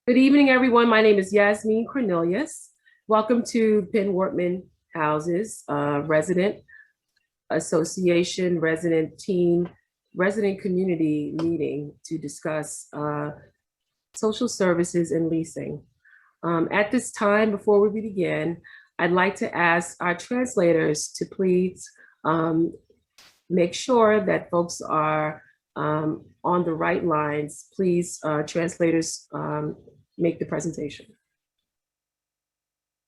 Good evening, everyone. My name is Yasmin Cornelius. Welcome to Penn-Wortman Houses Resident Association, Resident Team, Resident Community Meeting to discuss social services and leasing. At this time, before we begin, I'd like to ask our translators to please make sure that folks are on the right lines. Please, translators, make the presentation.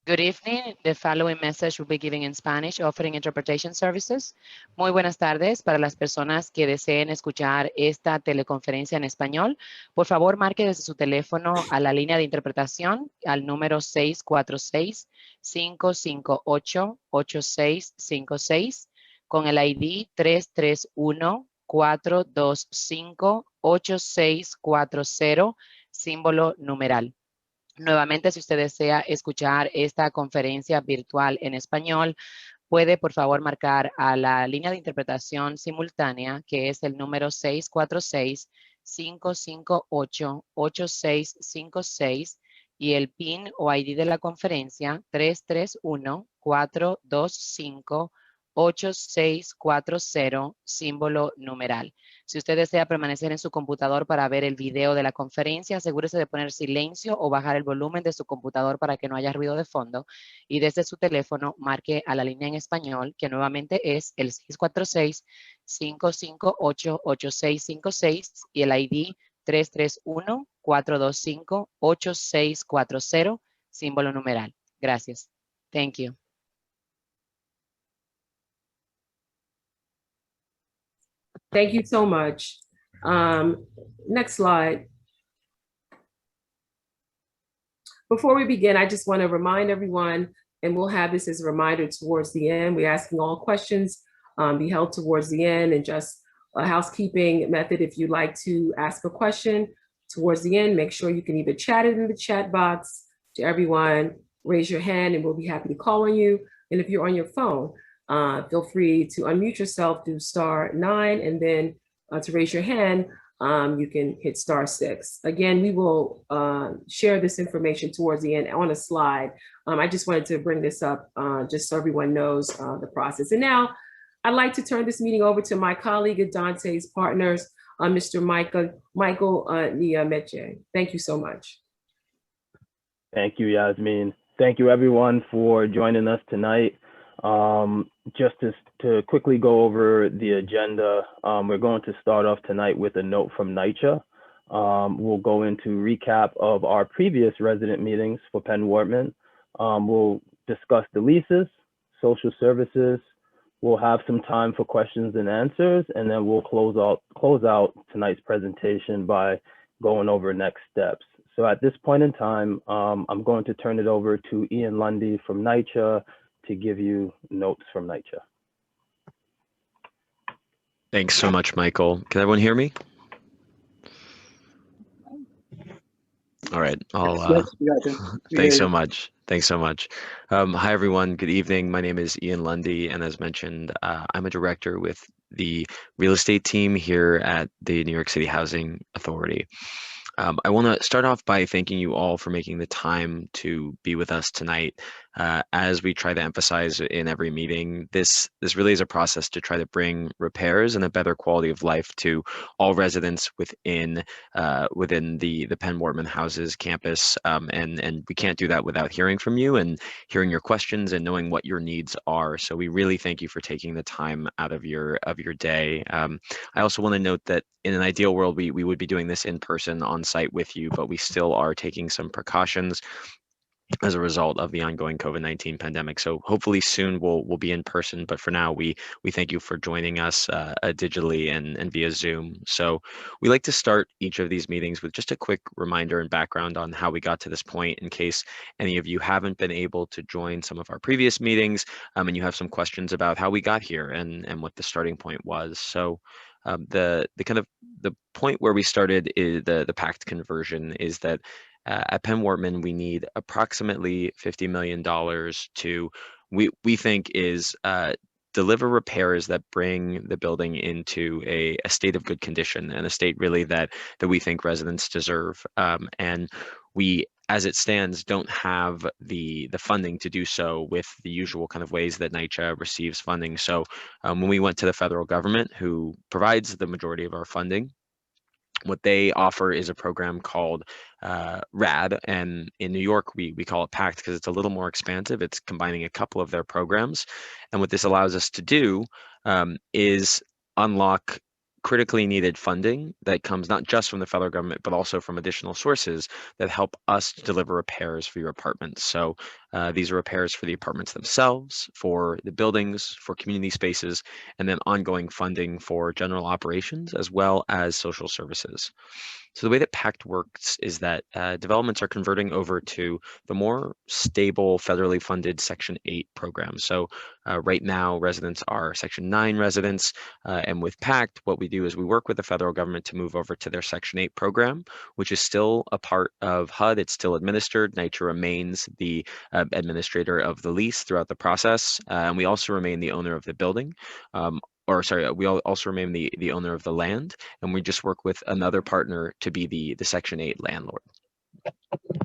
Good evening. The following message will be given in Spanish, offering interpretation services. Muy buenas tardes para las personas que deseen escuchar esta teleconferencia en español. Por favor, marque desde su teléfono a la línea de interpretación al número 646-558-8656 con el ID 331-425-8640, símbolo numeral. Nuevamente, si usted desea escuchar esta conferencia virtual en español, puede por favor marcar a la línea de interpretación simultánea, que es el número 646-558-8656 y el PIN o ID de la conferencia 331-425-8640, símbolo numeral. Si usted desea permanecer en su computador para ver el video de la conferencia, asegúrese de poner silencio o bajar el volumen de su computador para que no haya ruido de fondo. Y desde su teléfono, marque a la línea en español, que nuevamente es el 646-558-8656 y el ID 331-425-8640, símbolo numeral. Gracias. Thank you. Thank you so much. Next slide. Before we begin, I just want to remind everyone, and we'll have this as a reminder towards the end, we're asking all questions be held towards the end, and just a housekeeping method, if you'd like to ask a question towards the end, make sure you can either chat it in the chat box to everyone, raise your hand, and we'll be happy to call on you. And if you're on your phone, feel free to unmute yourself through *9, and then to raise your hand, you can hit *6. Again, we will share this information towards the end on a slide. I just wanted to bring this up just so everyone knows the process. And now I'd like to turn this meeting over to my colleague at Dante's Partners, Mr. Michael Niameche. Thank you so much. Thank you, Yasmin. Thank you, everyone, for joining us tonight. Just to quickly go over the agenda, we're going to start off tonight with a note from NYCHA. We'll go into recap of our previous resident meetings for Penn-Wortman. We'll discuss the leases, social services. We'll have some time for questions and answers, and then we'll close out tonight's presentation by going over next steps. So at this point in time, I'm going to turn it over to Ian Lundy from NYCHA to give you notes from NYCHA. Thanks so much, Michael. Can everyone hear me? All right. Thanks so much. Thanks so much. Hi, everyone. Good evening. My name is Ian Lundy, and as mentioned, I'm a director with the real estate team here at the New York City Housing Authority. I want to start off by thanking you all for making the time to be with us tonight. As we try to emphasize in every meeting, this really is a process to try to bring repairs and a better quality of life to all residents within the Penn-Wortman Houses campus. And we can't do that without hearing from you and hearing your questions and knowing what your needs are. So we really thank you for taking the time out of your day. I also want to note that in an ideal world, we would be doing this in person on site with you, but we still are taking some precautions as a result of the ongoing COVID-19 pandemic. So hopefully soon we'll be in person, but for now we thank you for joining us digitally and via Zoom. So we like to start each of these meetings with just a quick reminder and background on how we got to this point, in case any of you haven't been able to join some of our previous meetings and you have some questions about how we got here and what the starting point was. So the point where we started is the PACT conversion is that at Penn-Wortman, we need approximately $50 million to, we think, is deliver repairs that bring the building into a state of good condition, and a state really that we think residents deserve. And we, as it stands, don't have the funding to do so with the usual kind of ways that NYCHA receives funding. So when we went to the federal government, who provides the majority of our funding, what they offer is a program called RAD, and in New York we call it PACT because it's a little more expansive. It's combining a couple of their programs, and what this allows us to do is unlock critically needed funding that comes not just from the federal government, but also from additional sources that help us deliver repairs for your apartments. So these are repairs for the apartments themselves, for the buildings, for community spaces, and then ongoing funding for general operations as well as social services. So the way that PACT works is that developments are converting over to the more stable federally funded Section 8 program. So right now, residents are Section 9 residents, and with PACT, what we do is we work with the federal government to move over to their Section 8 program, which is still a part of HUD. It's still administered. NYCHA remains the administrator of the lease throughout the process, and we also remain the owner of the building. We also remain the owner of the land, and we just work with another partner to be the Section 8 landlord.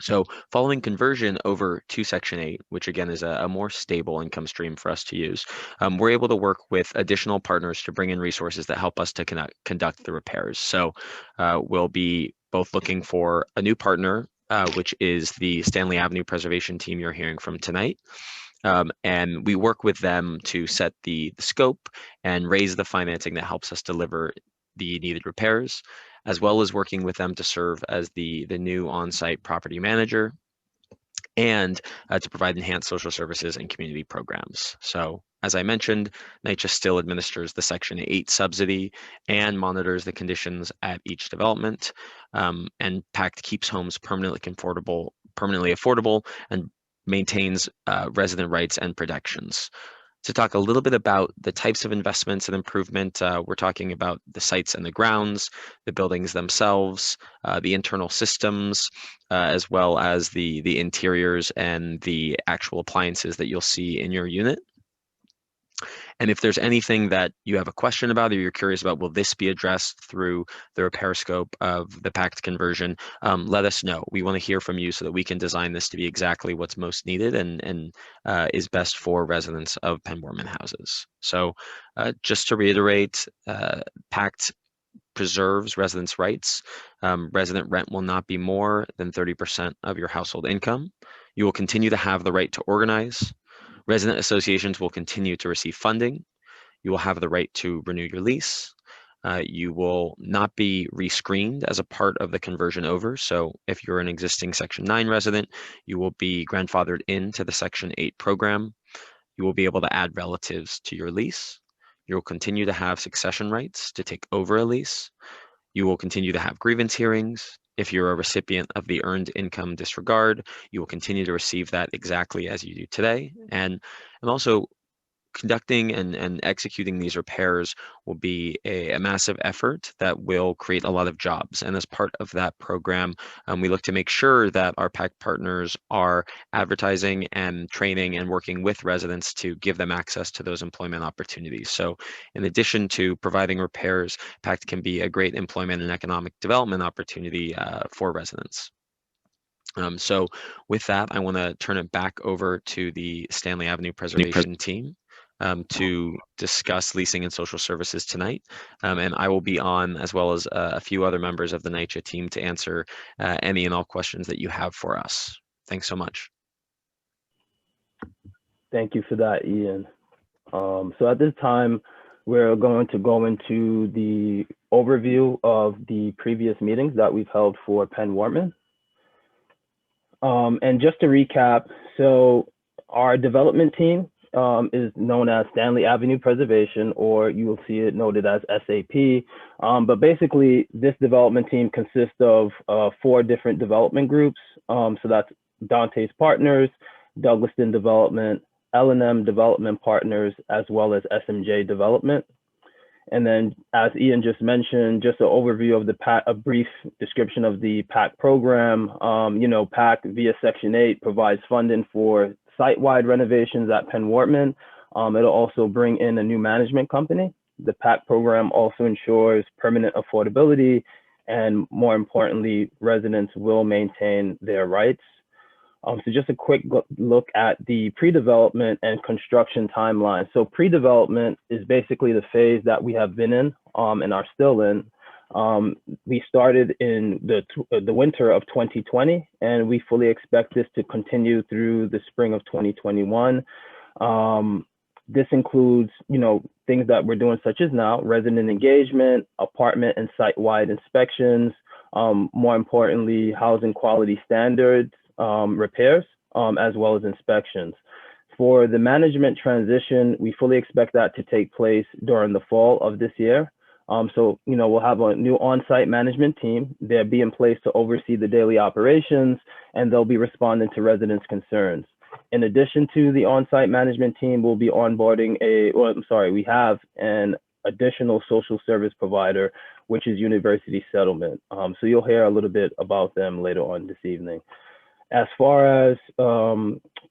So following conversion over to Section 8, which again is a more stable income stream for us to use, we're able to work with additional partners to bring in resources that help us to conduct the repairs. So we'll be both looking for a new partner, which is the Stanley Avenue Preservation team you're hearing from tonight. And we work with them to set the scope and raise the financing that helps us deliver the needed repairs, as well as working with them to serve as the new on-site property manager and to provide enhanced social services and community programs. So as I mentioned, NYCHA still administers the Section 8 subsidy and monitors the conditions at each development, and PACT keeps homes permanently affordable, and maintains resident rights and protections. To talk a little bit about the types of investments and improvement, we're talking about the sites and the grounds, the buildings themselves, the internal systems, as well as the interiors and the actual appliances that you'll see in your unit. And if there's anything that you have a question about or you're curious about, will this be addressed through the repair scope of the PACT conversion, let us know. We want to hear from you so that we can design this to be exactly what's most needed and is best for residents of Penn-Wortman houses. So just to reiterate, PACT preserves residents' rights. Resident rent will not be more than 30% of your household income. You will continue to have the right to organize. Resident associations will continue to receive funding. You will have the right to renew your lease. You will not be rescreened as a part of the conversion over. So if you're an existing Section 9 resident, you will be grandfathered into the Section 8 program. You will be able to add relatives to your lease. You will continue to have succession rights to take over a lease. You will continue to have grievance hearings. If you're a recipient of the Earned Income Disregard, you will continue to receive that exactly as you do today. And also conducting and executing these repairs will be a massive effort that will create a lot of jobs. And as part of that program, we look to make sure that our PACT partners are advertising and training and working with residents to give them access to those employment opportunities. So in addition to providing repairs, PACT can be a great employment and economic development opportunity for residents. So with that, I want to turn it back over to the Stanley Avenue Preservation team to discuss leasing and social services tonight. And I will be on, as well as a few other members of the NYCHA team, to answer any and all questions that you have for us. Thanks so much. Thank you for that, Ian. So at this time, we're going to go into the overview of the previous meetings that we've held for Penn-Wortman. And just to recap, so our development team is known as Stanley Avenue Preservation, or you will see it noted as SAP. But basically, this development team consists of 4 different development groups. So that's Dante's Partners, Douglaston Development, L&M Development Partners, as well as SMJ Development. And then, as Ian just mentioned, just an overview of a brief description of the PACT program. PACT via Section 8 provides funding for site-wide renovations at Penn-Wortman. It'll also bring in a new management company. The PACT program also ensures permanent affordability and more importantly, residents will maintain their rights. So just a quick look at the pre-development and construction timeline. So pre-development is basically the phase that we have been in and are still in. We started in the winter of 2020, and we fully expect this to continue through the spring of 2021. This includes, things that we're doing such as now, resident engagement, apartment and site-wide inspections, more importantly, housing quality standards, repairs, as well as inspections. For the management transition, we fully expect that to take place during the fall of this year. So, we'll have a new on-site management team. They'll be in place to oversee the daily operations, and they'll be responding to residents' concerns. In addition to the on-site management team, we'll be onboarding we have an additional social service provider, which is University Settlement. So you'll hear a little bit about them later on this evening. As far as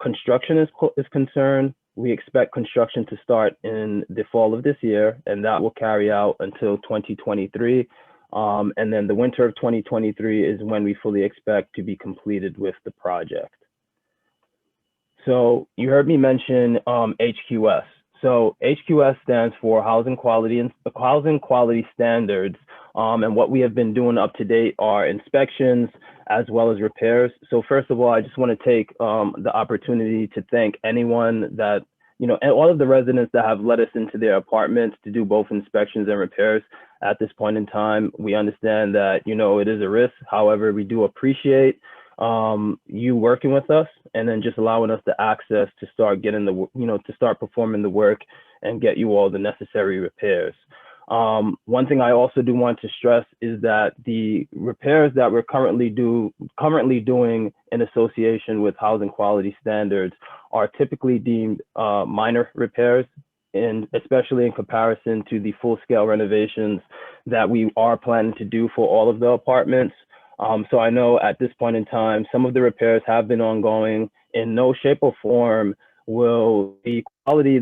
construction is concerned, we expect construction to start in the fall of this year, and that will carry out until 2023. And then the winter of 2023 is when we fully expect to be completed with the project. So you heard me mention HQS. So HQS stands for Housing Quality Standards. And what we have been doing up to date are inspections as well as repairs. So first of all, I just want to take the opportunity to thank anyone that, and all of the residents that have let us into their apartments to do both inspections and repairs at this point in time. We understand that, it is a risk. However, we do appreciate you working with us and then just allowing us the access to start getting to start performing the work and get you all the necessary repairs. One thing I also do want to stress is that the repairs that we're currently doing in association with housing quality standards are typically deemed minor repairs, and especially in comparison to the full-scale renovations that we are planning to do for all of the apartments. So I know at this point in time, some of the repairs have been ongoing. In no shape or form will the quality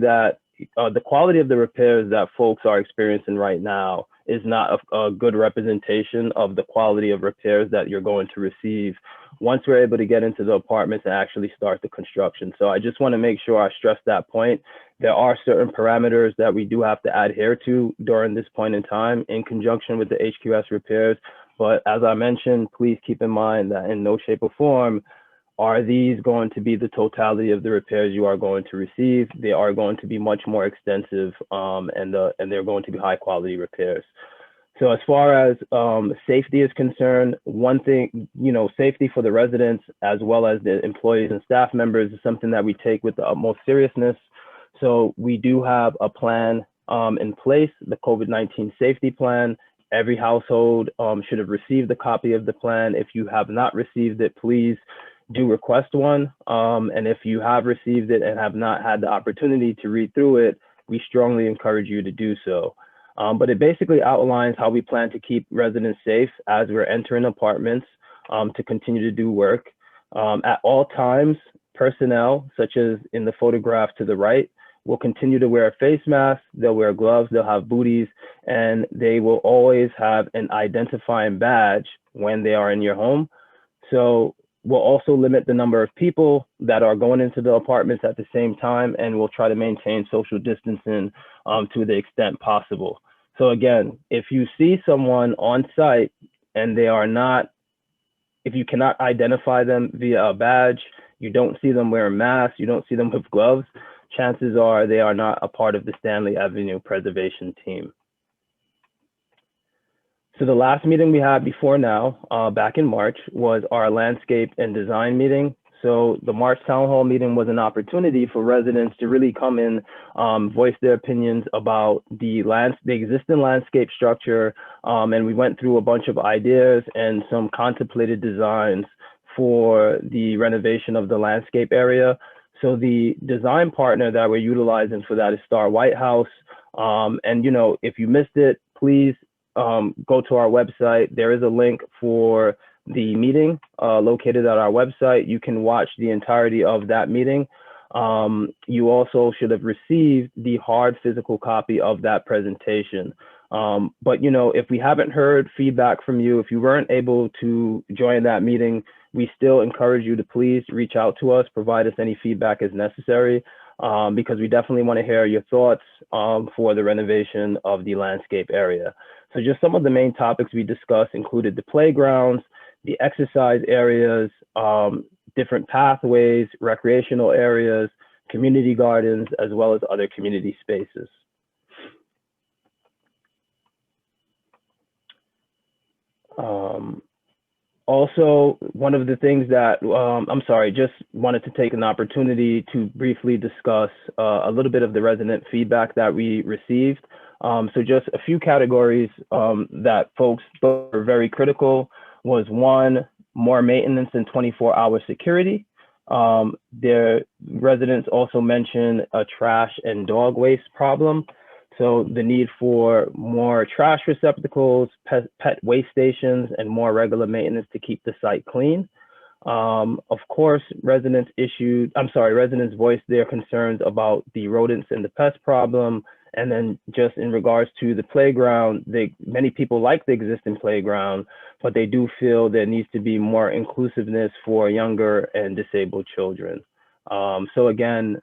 of the repairs that folks are experiencing right now is not a good representation of the quality of repairs that you're going to receive once we're able to get into the apartments and actually start the construction. So I just want to make sure I stress that point. There are certain parameters that we do have to adhere to during this point in time in conjunction with the HQS repairs. But as I mentioned, please keep in mind that in no shape or form are these going to be the totality of the repairs you are going to receive. They are going to be much more extensive, and they're going to be high quality repairs. So as far as safety is concerned, one thing, safety for the residents as well as the employees and staff members is something that we take with the utmost seriousness. So we do have a plan in place, the COVID-19 safety plan. Every household should have received a copy of the plan. If you have not received it, please do request one. And if you have received it and have not had the opportunity to read through it, we strongly encourage you to do so. But it basically outlines how we plan to keep residents safe as we're entering apartments to continue to do work. At all times, personnel, such as in the photograph to the right, will continue to wear a face mask, they'll wear gloves, they'll have booties, and they will always have an identifying badge when they are in your home. So we'll also limit the number of people that are going into the apartments at the same time, and we'll try to maintain social distancing to the extent possible. So again, if you see someone on site and if you cannot identify them via a badge, you don't see them wearing masks, you don't see them with gloves, chances are they are not a part of the Stanley Avenue preservation team. So the last meeting we had before now, back in March, was our landscape and design meeting. So the March Town Hall meeting was an opportunity for residents to really come in, voice their opinions about the existing landscape structure, and we went through a bunch of ideas and some contemplated designs for the renovation of the landscape area. So the design partner that we're utilizing for that is Star White House. And if you missed it, please go to our website. There is a link for the meeting located at our website. You can watch the entirety of that meeting. You also should have received the hard physical copy of that presentation. But, you know, if we haven't heard feedback from you, if you weren't able to join that meeting, we still encourage you to please reach out to us, provide us any feedback as necessary, because we definitely want to hear your thoughts for the renovation of the landscape area. So just some of the main topics we discussed included the playgrounds, the exercise areas, different pathways, recreational areas, community gardens, as well as other community spaces. Also, one of the things that, just wanted to take an opportunity to briefly discuss a little bit of the resident feedback that we received. So just a few categories that folks were very critical was one, more maintenance and 24-hour security. Their residents also mentioned a trash and dog waste problem. So the need for more trash receptacles, pet waste stations, and more regular maintenance to keep the site clean. Of course, residents voiced their concerns about the rodents and the pest problem. And then just in regards to the playground, many people like the existing playground, but they do feel there needs to be more inclusiveness for younger and disabled children. So again,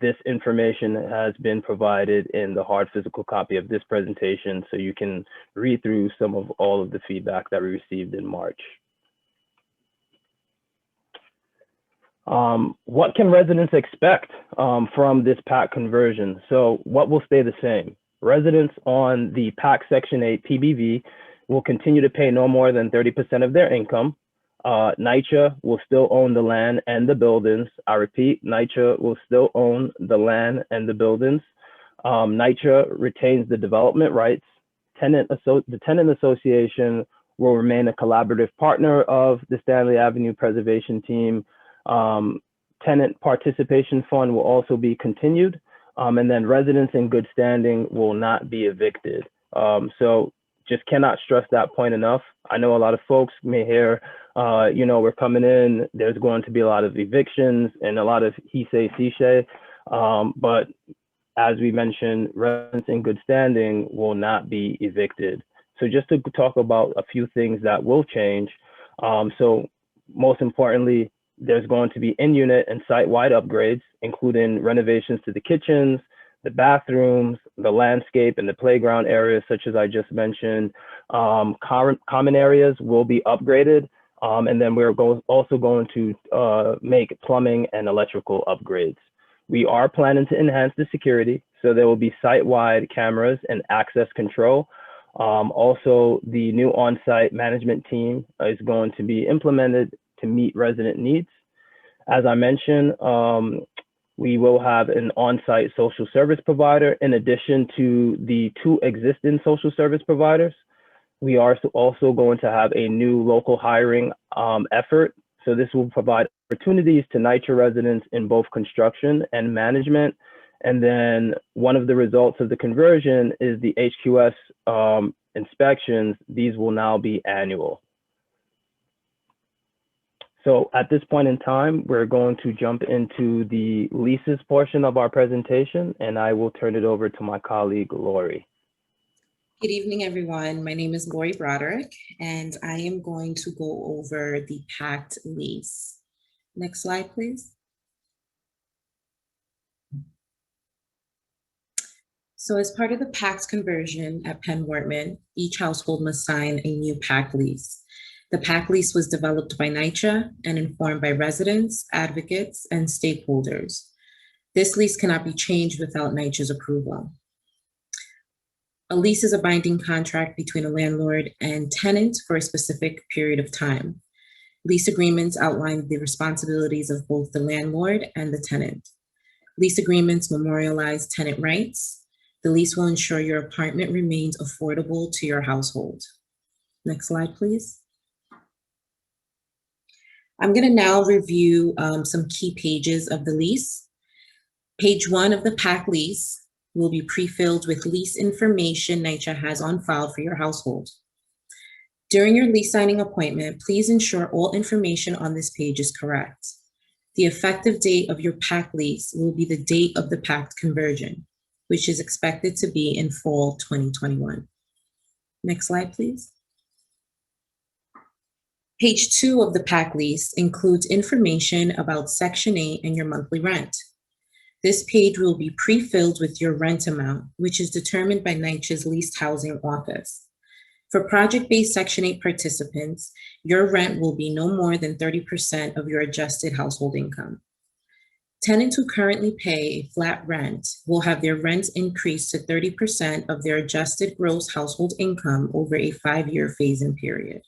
this information has been provided in the hard physical copy of this presentation, so you can read through some of all of the feedback that we received in March. What can residents expect from this PAC conversion? So what will stay the same? Residents on the PAC Section 8 PBV will continue to pay no more than 30% of their income. NYCHA will still own the land and the buildings. I repeat, NYCHA will still own the land and the buildings. NYCHA retains the development rights. The tenant association will remain a collaborative partner of the Stanley Avenue Preservation Team. Tenant participation fund will also be continued. And then residents in good standing will not be evicted. So just cannot stress that point enough. I know a lot of folks may hear, you know, we're coming in, there's going to be a lot of evictions and a lot of he say, she say. But as we mentioned, residents in good standing will not be evicted. So just to talk about a few things that will change. So most importantly, there's going to be in-unit and site-wide upgrades, including renovations to the kitchens, the bathrooms, the landscape, and the playground areas, such as I just mentioned. Common areas will be upgraded. And then we're also going to make plumbing and electrical upgrades. We are planning to enhance the security, so there will be site-wide cameras and access control. Also, the new on-site management team is going to be implemented to meet resident needs. As I mentioned, we will have an on-site social service provider in addition to the 2 existing social service providers. We are also going to have a new local hiring effort. So this will provide opportunities to NYCHA residents in both construction and management. And then one of the results of the conversion is the HQS inspections. These will now be annual. So at this point in time, we're going to jump into the leases portion of our presentation, and I will turn it over to my colleague, Lori. Good evening, everyone. My name is Lori Broderick, and I am going to go over the PACT lease. Next slide, please. So as part of the PACT conversion at Penn-Wortman, each household must sign a new PACT lease. The PACT lease was developed by NYCHA and informed by residents, advocates, and stakeholders. This lease cannot be changed without NYCHA's approval. A lease is a binding contract between a landlord and tenant for a specific period of time. Lease agreements outline the responsibilities of both the landlord and the tenant. Lease agreements memorialize tenant rights. The lease will ensure your apartment remains affordable to your household. Next slide, please. I'm going to now review some key pages of the lease. Page 1 of the PACT lease will be pre-filled with lease information NYCHA has on file for your household. During your lease signing appointment, please ensure all information on this page is correct. The effective date of your PACT lease will be the date of the PACT conversion, which is expected to be in fall 2021. Next slide, please. Page 2 of the PAC lease includes information about Section 8 and your monthly rent. This page will be pre-filled with your rent amount, which is determined by NYCHA's leased housing office. For project-based Section 8 participants, your rent will be no more than 30% of your adjusted household income. Tenants who currently pay a flat rent will have their rents increased to 30% of their adjusted gross household income over a 5-year phase-in period.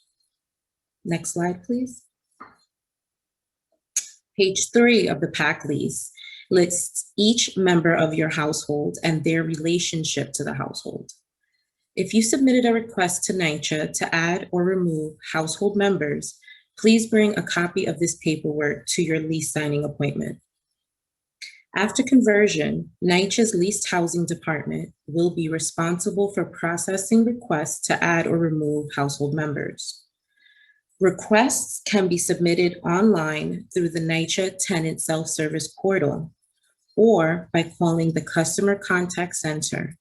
Next slide, please. Page 3 of the PAC lease lists each member of your household and their relationship to the household. If you submitted a request to NYCHA to add or remove household members, please bring a copy of this paperwork to your lease signing appointment. After conversion, NYCHA's leased housing department will be responsible for processing requests to add or remove household members. Requests can be submitted online through the NYCHA Tenant Self-Service Portal or by calling the Customer Contact Center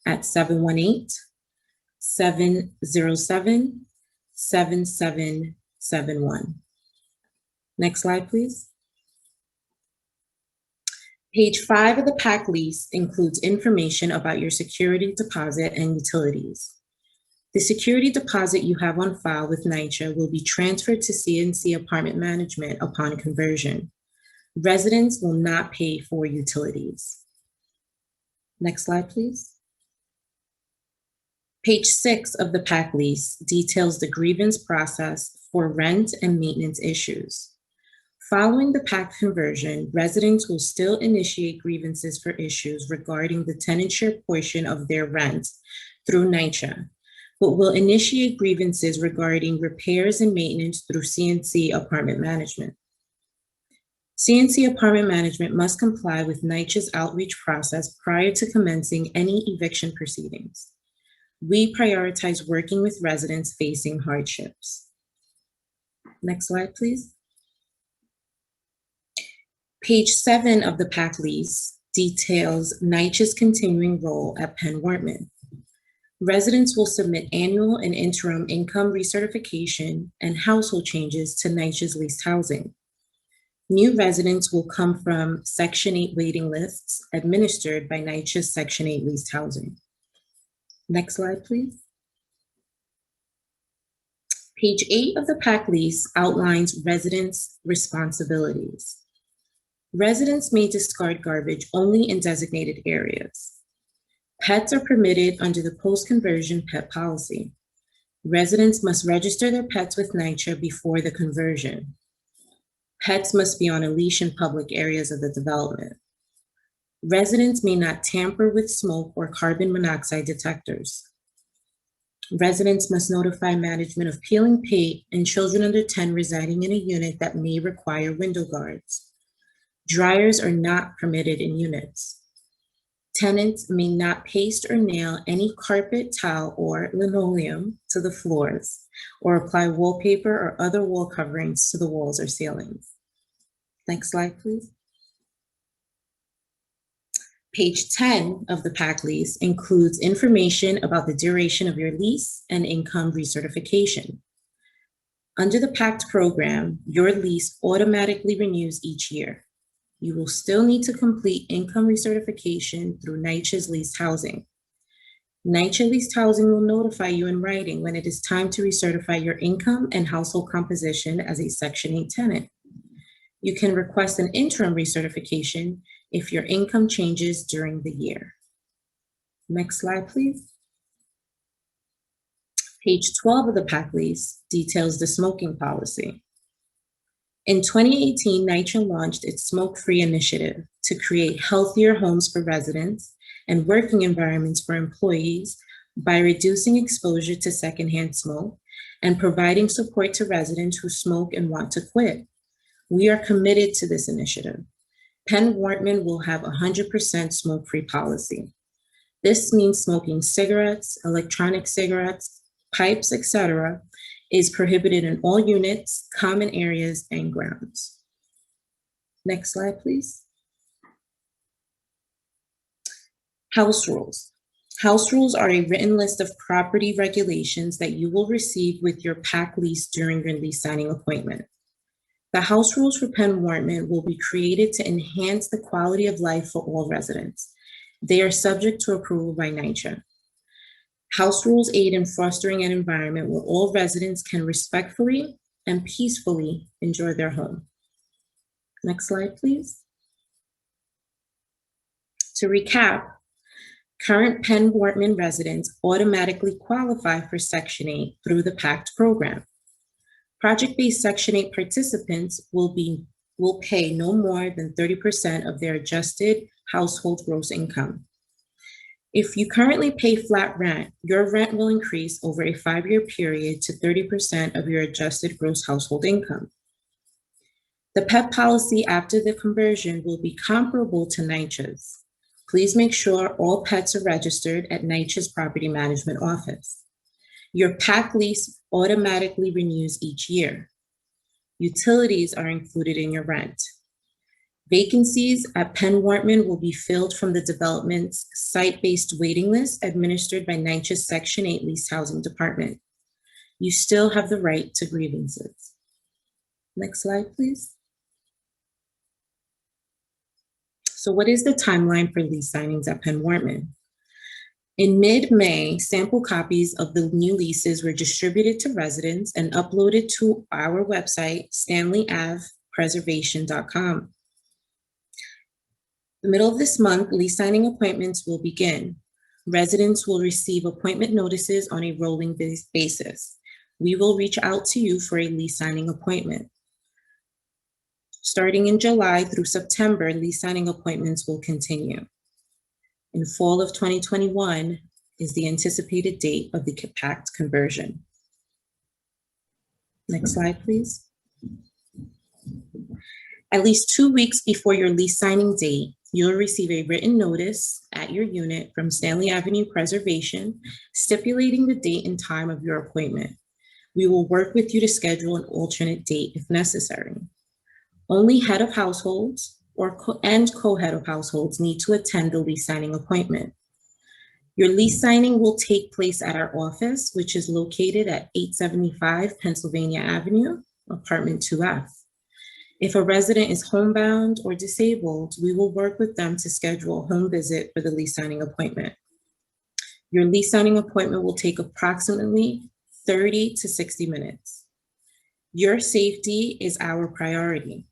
at 718-707-7771. Next slide, please. Page 5 of the PAC lease includes information about your security deposit and utilities. The security deposit you have on file with NYCHA will be transferred to CNC Apartment Management upon conversion. Residents will not pay for utilities. Next slide, please. Page 6 of the PAC lease details the grievance process for rent and maintenance issues. Following the PAC conversion, residents will still initiate grievances for issues regarding the tenant share portion of their rent through NYCHA, but will initiate grievances regarding repairs and maintenance through CNC Apartment Management. CNC Apartment Management must comply with NYCHA's outreach process prior to commencing any eviction proceedings. We prioritize working with residents facing hardships. Next slide, please. Page 7 of the PAC lease details NYCHA's continuing role at Penn-Wortman. Residents will submit annual and interim income recertification and household changes to NYCHA's leased housing. New residents will come from Section 8 waiting lists administered by NYCHA's Section 8 leased housing. Next slide, please. Page 8 of the PAC lease outlines residents' responsibilities. Residents may discard garbage only in designated areas. Pets are permitted under the post-conversion pet policy. Residents must register their pets with NYCHA before the conversion. Pets must be on a leash in public areas of the development. Residents may not tamper with smoke or carbon monoxide detectors. Residents must notify management of peeling paint and children under 10 residing in a unit that may require window guards. Dryers are not permitted in units. Tenants may not paste or nail any carpet, tile, or linoleum to the floors, or apply wallpaper or other wall coverings to the walls or ceilings. Next slide, please. Page 10 of the PAC lease includes information about the duration of your lease and income recertification. Under the PACT program, your lease automatically renews each year. You will still need to complete income recertification through NYCHA's leased housing. NYCHA leased housing will notify you in writing when it is time to recertify your income and household composition as a Section 8 tenant. You can request an interim recertification if your income changes during the year. Next slide, please. Page 12 of the PAC lease details the smoking policy. In 2018, NYCHA launched its smoke-free initiative to create healthier homes for residents and working environments for employees by reducing exposure to secondhand smoke and providing support to residents who smoke and want to quit. We are committed to this initiative. Penn-Wortman will have 100% smoke-free policy. This means smoking cigarettes, electronic cigarettes, pipes, etc., is prohibited in all units, common areas, and grounds. Next slide, please. House rules. House rules are a written list of property regulations that you will receive with your PAC lease during your lease signing appointment. The house rules for Penn-Wortman will be created to enhance the quality of life for all residents. They are subject to approval by NYCHA. House rules aid in fostering an environment where all residents can respectfully and peacefully enjoy their home. Next slide, please. To recap, current Penn-Wortman residents automatically qualify for Section 8 through the PACT program. Project-based Section 8 participants will pay no more than 30% of their adjusted household gross income. If you currently pay flat rent, your rent will increase over a 5-year period to 30% of your adjusted gross household income. The pet policy after the conversion will be comparable to NYCHA's. Please make sure all pets are registered at NYCHA's property management office. Your PAC lease automatically renews each year. Utilities are included in your rent. Vacancies at Penn-Wortman will be filled from the development's site-based waiting list administered by NYCHA's Section 8 Lease Housing Department. You still have the right to grievances. Next slide, please. So what is the timeline for lease signings at Penn-Wortman? In mid-May, sample copies of the new leases were distributed to residents and uploaded to our website, stanleyavpreservation.com. The middle of this month, lease signing appointments will begin. Residents will receive appointment notices on a rolling basis. We will reach out to you for a lease signing appointment. Starting in July through September, lease signing appointments will continue. In fall of 2021 is the anticipated date of the PACT conversion. Next slide, please. At least 2 weeks before your lease signing date, you'll receive a written notice at your unit from Stanley Avenue Preservation stipulating the date and time of your appointment. We will work with you to schedule an alternate date if necessary. Only head of households and co-head of households need to attend the lease signing appointment. Your lease signing will take place at our office, which is located at 875 Pennsylvania Avenue, apartment 2F. If a resident is homebound or disabled, we will work with them to schedule a home visit for the lease signing appointment. Your lease signing appointment will take approximately 30 to 60 minutes. Your safety is our priority.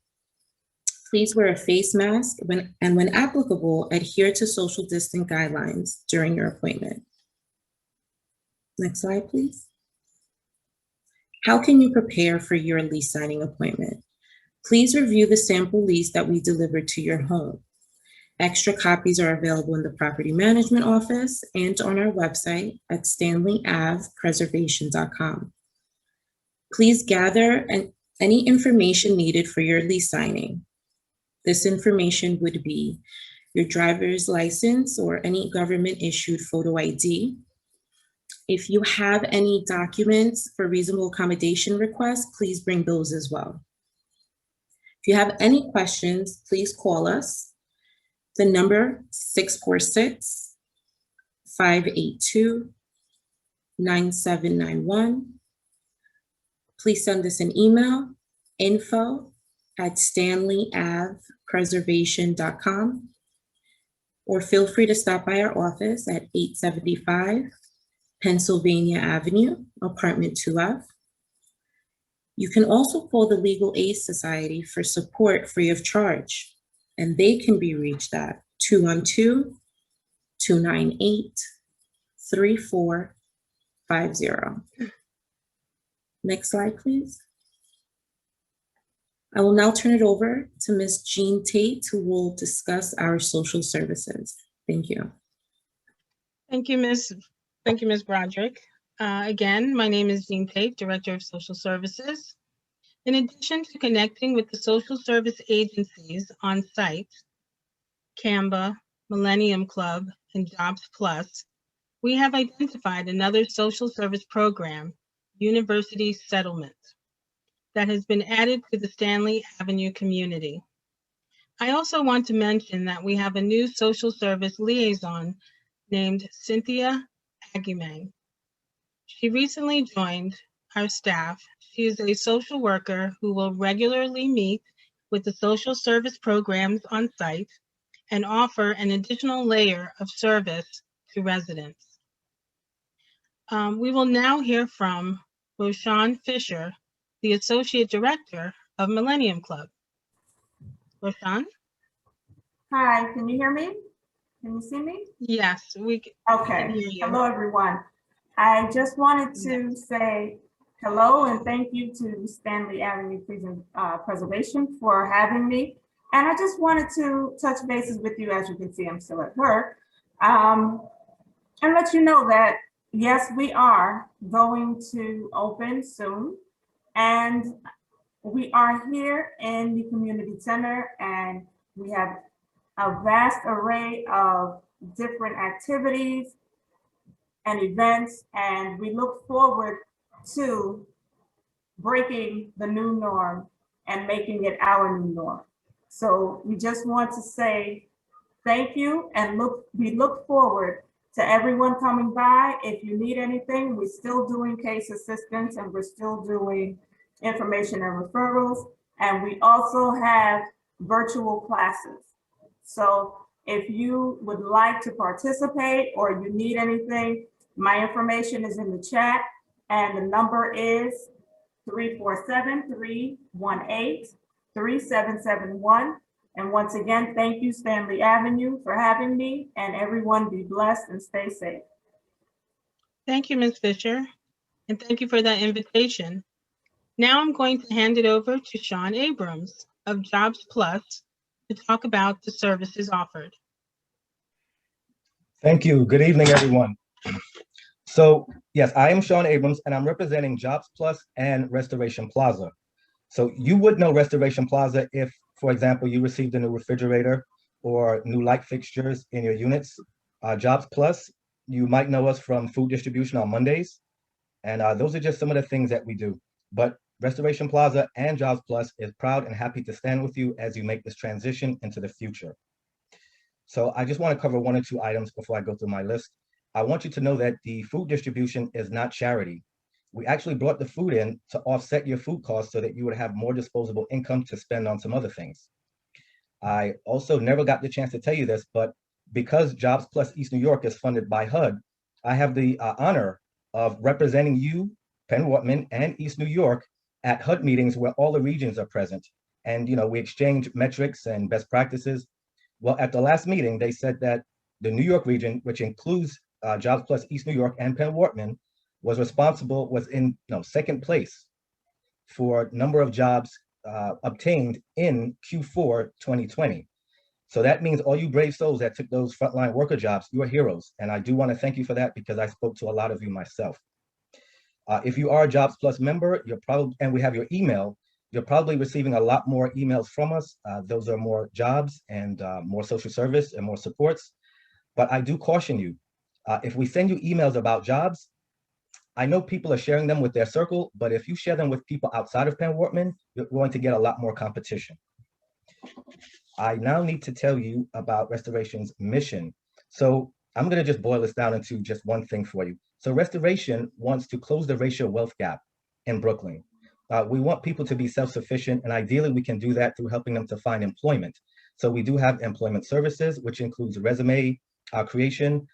Please wear a face mask and when applicable, adhere to social distance guidelines during your appointment. Next slide, please. How can you prepare for your lease signing appointment? Please review the sample lease that we delivered to your home. Extra copies are available in the property management office and on our website at stanleyavpreservation.com. Please gather any information needed for your lease signing. This information would be your driver's license or any government issued photo ID. If you have any documents for reasonable accommodation requests, please bring those as well. If you have any questions, please call us. The number 646-582-9791. Please send us an email, info@stanleyavpreservation.com, or feel free to stop by our office at 875 Pennsylvania Avenue, apartment 2F. You can also call the Legal Aid Society for support free of charge, and they can be reached at 212-298-3450. Next slide, please. I will now turn it over to Ms. Jean Tate, who will discuss our social services. Thank you. Thank you, Ms. Broderick. Again, my name is Jean Tate, Director of Social Services. In addition to connecting with the social service agencies on site, CAMBA, Millennium Club, and Jobs Plus, we have identified another social service program, University Settlement, that has been added to the Stanley Avenue community. I also want to mention that we have a new social service liaison named Cynthia Agumang. She recently joined our staff. She is a social worker who will regularly meet with the social service programs on site and offer an additional layer of service to residents. We will now hear from Roshan Fisher, the Associate Director of Millennium Club. Roshan? Hi, can you hear me? Can you see me? Yes, we can Okay. hear you. Hello, everyone. I just wanted to say hello and thank you to Stanley Avenue Preservation for having me. And I just wanted to touch bases with you. As you can see, I'm still at work. And let you know that, yes, we are going to open soon. And we are here in the community center, and we have a vast array of different activities and events, and we look forward to breaking the new norm and making it our new norm. So we just want to say thank you, and we look forward to everyone coming by. If you need anything, we're still doing case assistance, and we're still doing information and referrals, and we also have virtual classes. So if you would like to participate or you need anything, my information is in the chat, and the number is 347-318-3771. And once again, thank you, Stanley Avenue, for having me, and everyone be blessed and stay safe. Thank you, Ms. Fisher, and thank you for that invitation. Now I'm going to hand it over to Sean Abrams of Jobs Plus to talk about the services offered. Thank you. Good evening, everyone. So yes, I am Sean Abrams, and I'm representing Jobs Plus and Restoration Plaza. So you would know Restoration Plaza if, for example, you received a new refrigerator or new light fixtures in your units. Jobs Plus, you might know us from food distribution on Mondays. And those are just some of the things that we do. But Restoration Plaza and Jobs Plus is proud and happy to stand with you as you make this transition into the future. So I just want to cover one or two items before I go through my list. I want you to know that the food distribution is not charity. We actually brought the food in to offset your food costs so that you would have more disposable income to spend on some other things. I also never got the chance to tell you this, but because Jobs Plus East New York is funded by HUD, I have the honor of representing you, Penn-Wortman, and East New York at HUD meetings where all the regions are present. And we exchange metrics and best practices. Well, at the last meeting, they said that the New York region, which includes Jobs Plus East New York and Penn-Wortman, was in second place for number of jobs obtained in Q4 2020. So that means all you brave souls that took those frontline worker jobs, you are heroes. And I do want to thank you for that, because I spoke to a lot of you myself. If you are a Jobs Plus member, and we have your email, you're probably receiving a lot more emails from us. Those are more jobs and more social service and more supports. But I do caution you, if we send you emails about jobs, I know people are sharing them with their circle, but if you share them with people outside of Penn-Wortman, you're going to get a lot more competition. I now need to tell you about Restoration's mission. So I'm going to just boil this down into just one thing for you. So Restoration wants to close the racial wealth gap in Brooklyn. We want people to be self-sufficient, and ideally we can do that through helping them to find employment. So we do have employment services, which includes resume creation,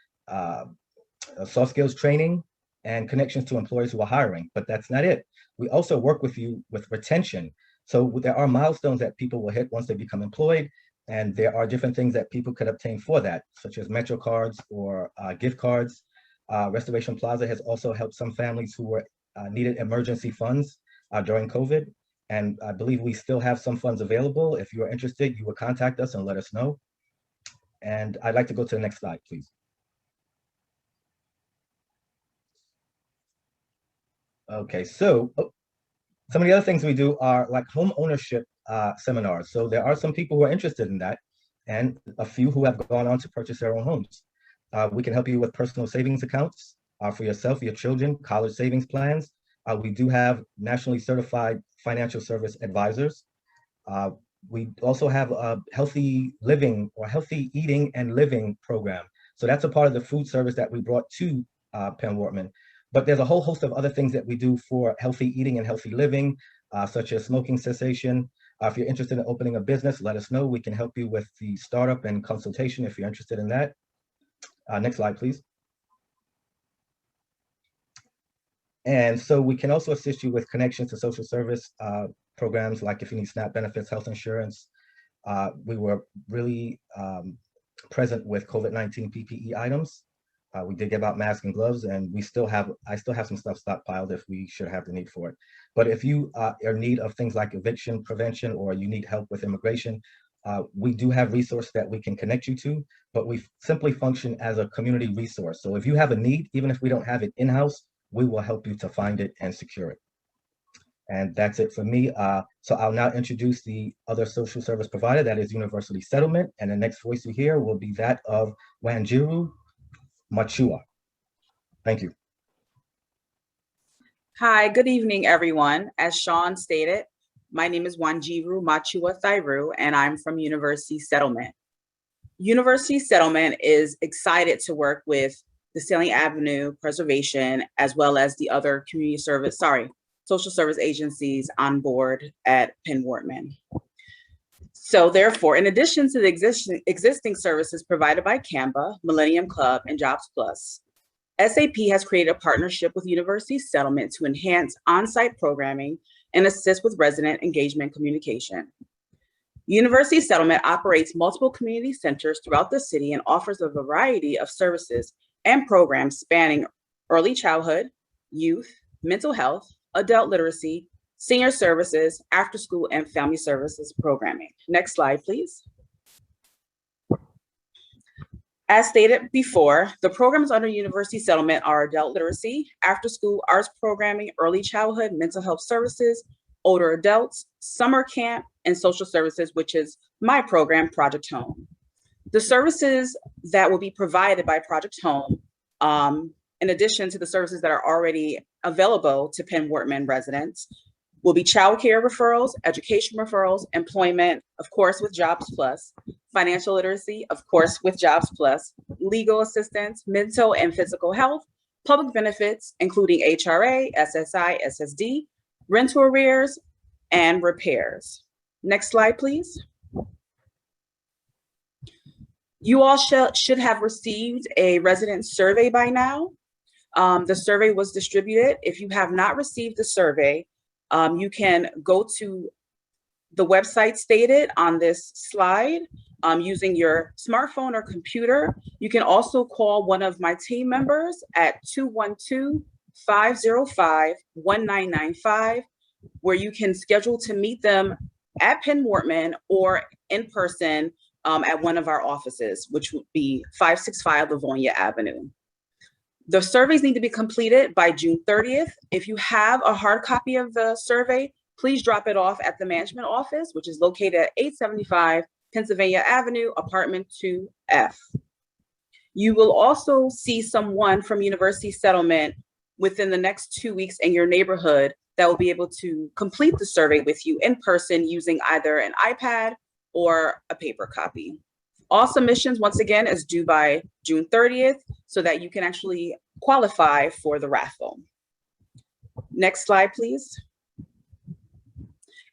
soft skills training, and connections to employers who are hiring. But that's not it. We also work with you with retention. So there are milestones that people will hit once they become employed, and there are different things that people could obtain for that, such as Metro cards or gift cards. Restoration Plaza has also helped some families who were needed emergency funds during COVID. And I believe we still have some funds available. If you are interested, you will contact us and let us know. And I'd like to go to the next slide, please. Okay, so some of the other things we do are like home ownership seminars. So there are some people who are interested in that, and a few who have gone on to purchase their own homes. We can help you with personal savings accounts for yourself, your children, college savings plans. We do have nationally certified financial service advisors. We also have a healthy living or healthy eating and living program. So that's a part of the food service that we brought to Penn-Wortman. But there's a whole host of other things that we do for healthy eating and healthy living, such as smoking cessation. If you're interested in opening a business, let us know. We can help you with the startup and consultation if you're interested in that. Next slide, please. And so we can also assist you with connections to social service programs, like if you need SNAP benefits, health insurance. We were really present with COVID-19 PPE items. We did give out masks and gloves, and I still have some stuff stockpiled if we should have the need for it. But if you are in need of things like eviction prevention, or you need help with immigration, we do have resources that we can connect you to, but we simply function as a community resource. So if you have a need, even if we don't have it in-house, we will help you to find it and secure it. And that's it for me. So I'll now introduce the other social service provider, that is University Settlement. And the next voice you hear will be that of Wanjiru Machua. Thank you. Hi, good evening, everyone. As Sean stated, my name is Wanjiru Machua Thairu, and I'm from University Settlement. University Settlement is excited to work with the Stanley Avenue Preservation, as well as the other social service agencies on board at Penn-Wortman. So therefore, in addition to the existing services provided by Canva, Millennium Club, and Jobs Plus, SAP has created a partnership with University Settlement to enhance on-site programming and assist with resident engagement communication. University Settlement operates multiple community centers throughout the city and offers a variety of services and programs spanning early childhood, youth, mental health, adult literacy, senior services, after school, and family services programming. Next slide, please. As stated before, the programs under University Settlement are adult literacy, after school arts programming, early childhood, mental health services, older adults, summer camp, and social services, which is my program, Project Home. The services that will be provided by Project Home, in addition to the services that are already available to Penn-Wortman residents, will be childcare referrals, education referrals, employment, of course, with Jobs Plus, financial literacy, of course, with Jobs Plus, legal assistance, mental and physical health, public benefits, including HRA, SSI, SSD, rental arrears, and repairs. Next slide, please. You all should have received a resident survey by now. The survey was distributed. If you have not received the survey, you can go to the website stated on this slide using your smartphone or computer. You can also call one of my team members at 212-505-1995, where you can schedule to meet them at Penn-Wortman or in person at one of our offices, which would be 565 Livonia Avenue. The surveys need to be completed by June 30th. If you have a hard copy of the survey, please drop it off at the management office, which is located at 875 Pennsylvania Avenue, apartment 2F. You will also see someone from University Settlement within the next 2 weeks in your neighborhood that will be able to complete the survey with you in person using either an iPad or a paper copy. All submissions, once again, is due by June 30th so that you can actually qualify for the raffle. Next slide, please.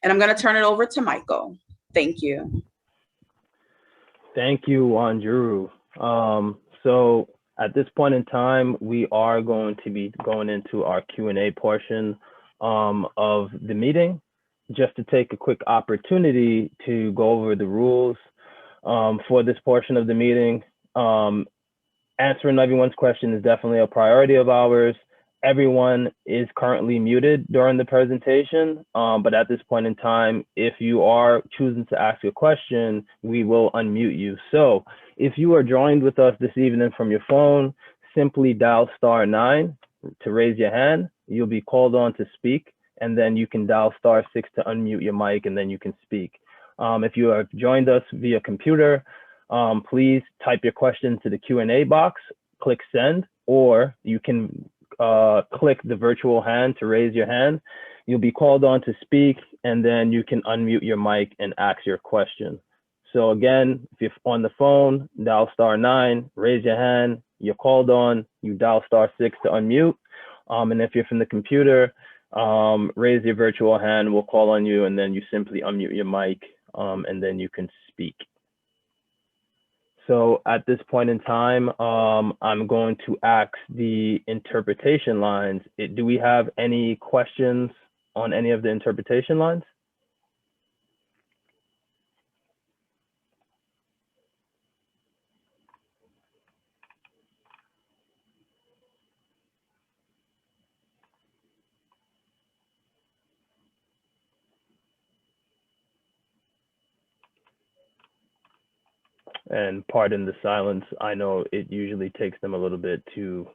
And I'm going to turn it over to Michael. Thank you. Thank you, Wanjiru. So at this point in time, we are going to be going into our Q&A portion of the meeting. Just to take a quick opportunity to go over the rules for this portion of the meeting. Answering everyone's question is definitely a priority of ours. Everyone is currently muted during the presentation, but at this point in time, if you are choosing to ask a question, we will unmute you. So if you are joined with us this evening from your phone, simply dial *9 to raise your hand. You'll be called on to speak, and then you can dial *6 to unmute your mic, and then you can speak. If you have joined us via computer, please type your question to the Q&A box, click send, or you can click the virtual hand to raise your hand. You'll be called on to speak, and then you can unmute your mic and ask your question. So again, if you're on the phone, dial *9, raise your hand, you're called on, you dial *6 to unmute. And if you're from the computer, raise your virtual hand, we'll call on you, and then you simply unmute your mic, and then you can speak. So at this point in time, I'm going to ask the interpretation lines. Do we have any questions on any of the interpretation lines? And pardon the silence. I know it usually takes them a little bit to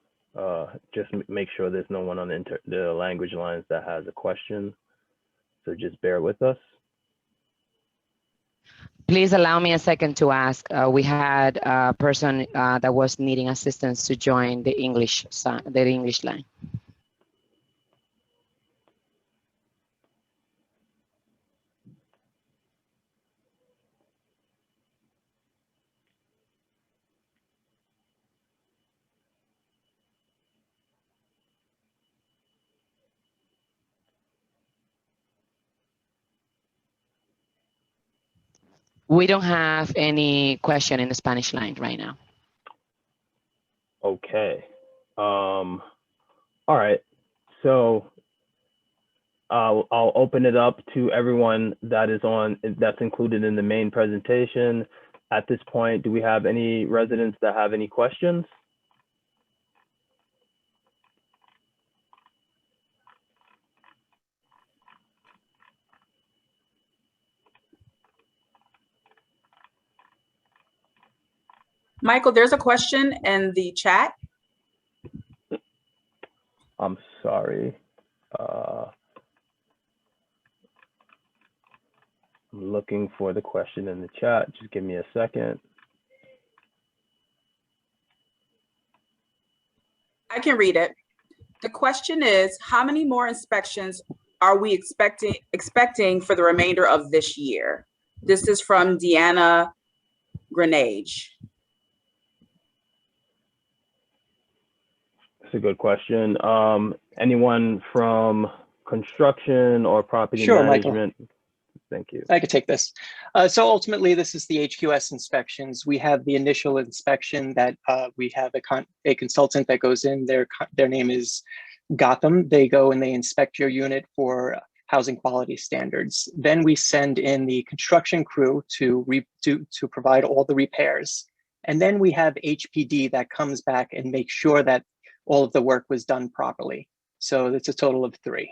just make sure there's no one on the language lines that has a question. So just bear with us. Please allow me a second to ask. We had a person that was needing assistance to join the English line. We don't have any question in the Spanish line right now. Okay. All right. So I'll open it up to everyone that's included in the main presentation. At this point, do we have any residents that have any questions? Michael, there's a question in the chat. I'm sorry. I'm looking for the question in the chat. Just give me a second. I can read it. The question is, how many more inspections are we expecting for the remainder of this year? This is from Deanna Grenage. That's a good question. Anyone from construction or property management? Michael. Thank you. I could take this. So ultimately, this is the HQS inspections. We have the initial inspection that we have a consultant that goes in. Their name is Gotham. They go and they inspect your unit for housing quality standards. Then we send in the construction crew to provide all the repairs. And then we have HPD that comes back and makes sure that all of the work was done properly. So it's a total of 3.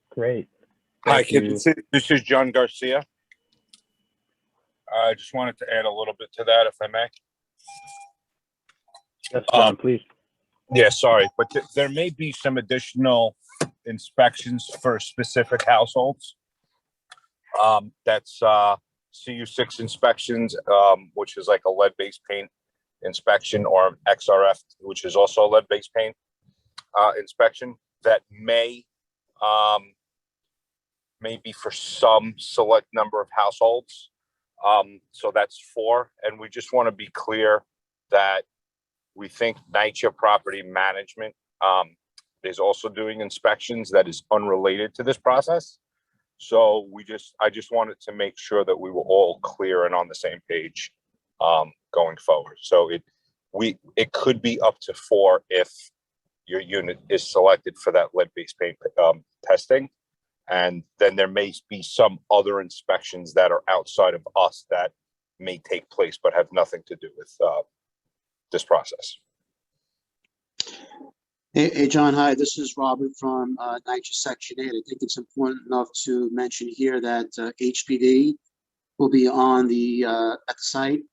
Great. Hi, this is John Garcia. I just wanted to add a little bit to that, if I may. Yes, John, please. Yeah, sorry, but there may be some additional inspections for specific households. That's CU6 inspections, which is like a lead-based paint inspection, or XRF, which is also a lead-based paint inspection that may be for some select number of households. So that's 4. And we just want to be clear that we think NYCHA Property Management is also doing inspections that is unrelated to this process. So I just wanted to make sure that we were all clear and on the same page going forward. So it could be up to 4 if your unit is selected for that lead-based paint testing. And then there may be some other inspections that are outside of us that may take place, but have nothing to do with this process. Hey, John, hi, this is Robert from NYCHA Section 8. I think it's important enough to mention here that HPD will be on at the site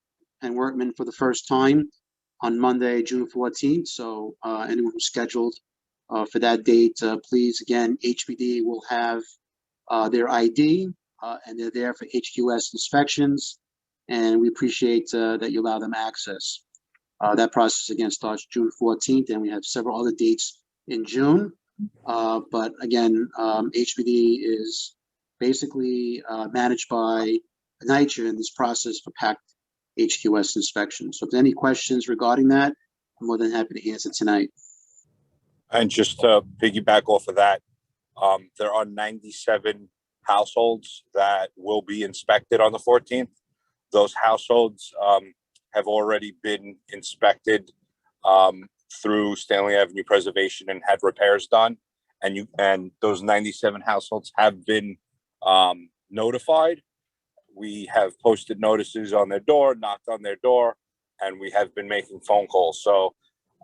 and Wortman for the first time on Monday, June 14th. So anyone who's scheduled for that date, please, again, HPD will have their ID and they're there for HQS inspections. And we appreciate that you allow them access. That process again starts June 14th, and we have several other dates in June. But again, HPD is basically managed by NYCHA in this process for PACT HQS inspection. So if there are any questions regarding that, I'm more than happy to answer tonight. And just to piggyback off of that, there are 97 households that will be inspected on the 14th. Those households have already been inspected through Stanley Avenue Preservation and had repairs done. And those 97 households have been notified. We have posted notices on their door, knocked on their door, and we have been making phone calls. So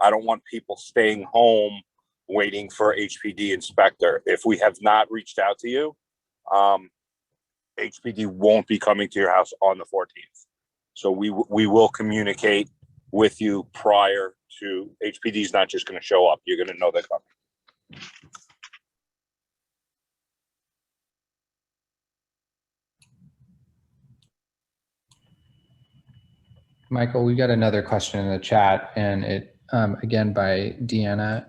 I don't want people staying home waiting for HPD inspector. If we have not reached out to you, HPD won't be coming to your house on the 14th. So we will communicate with you prior to. HPD is not just going to show up. You're going to know they're coming. Michael, we got another question in the chat, and it again by Deanna.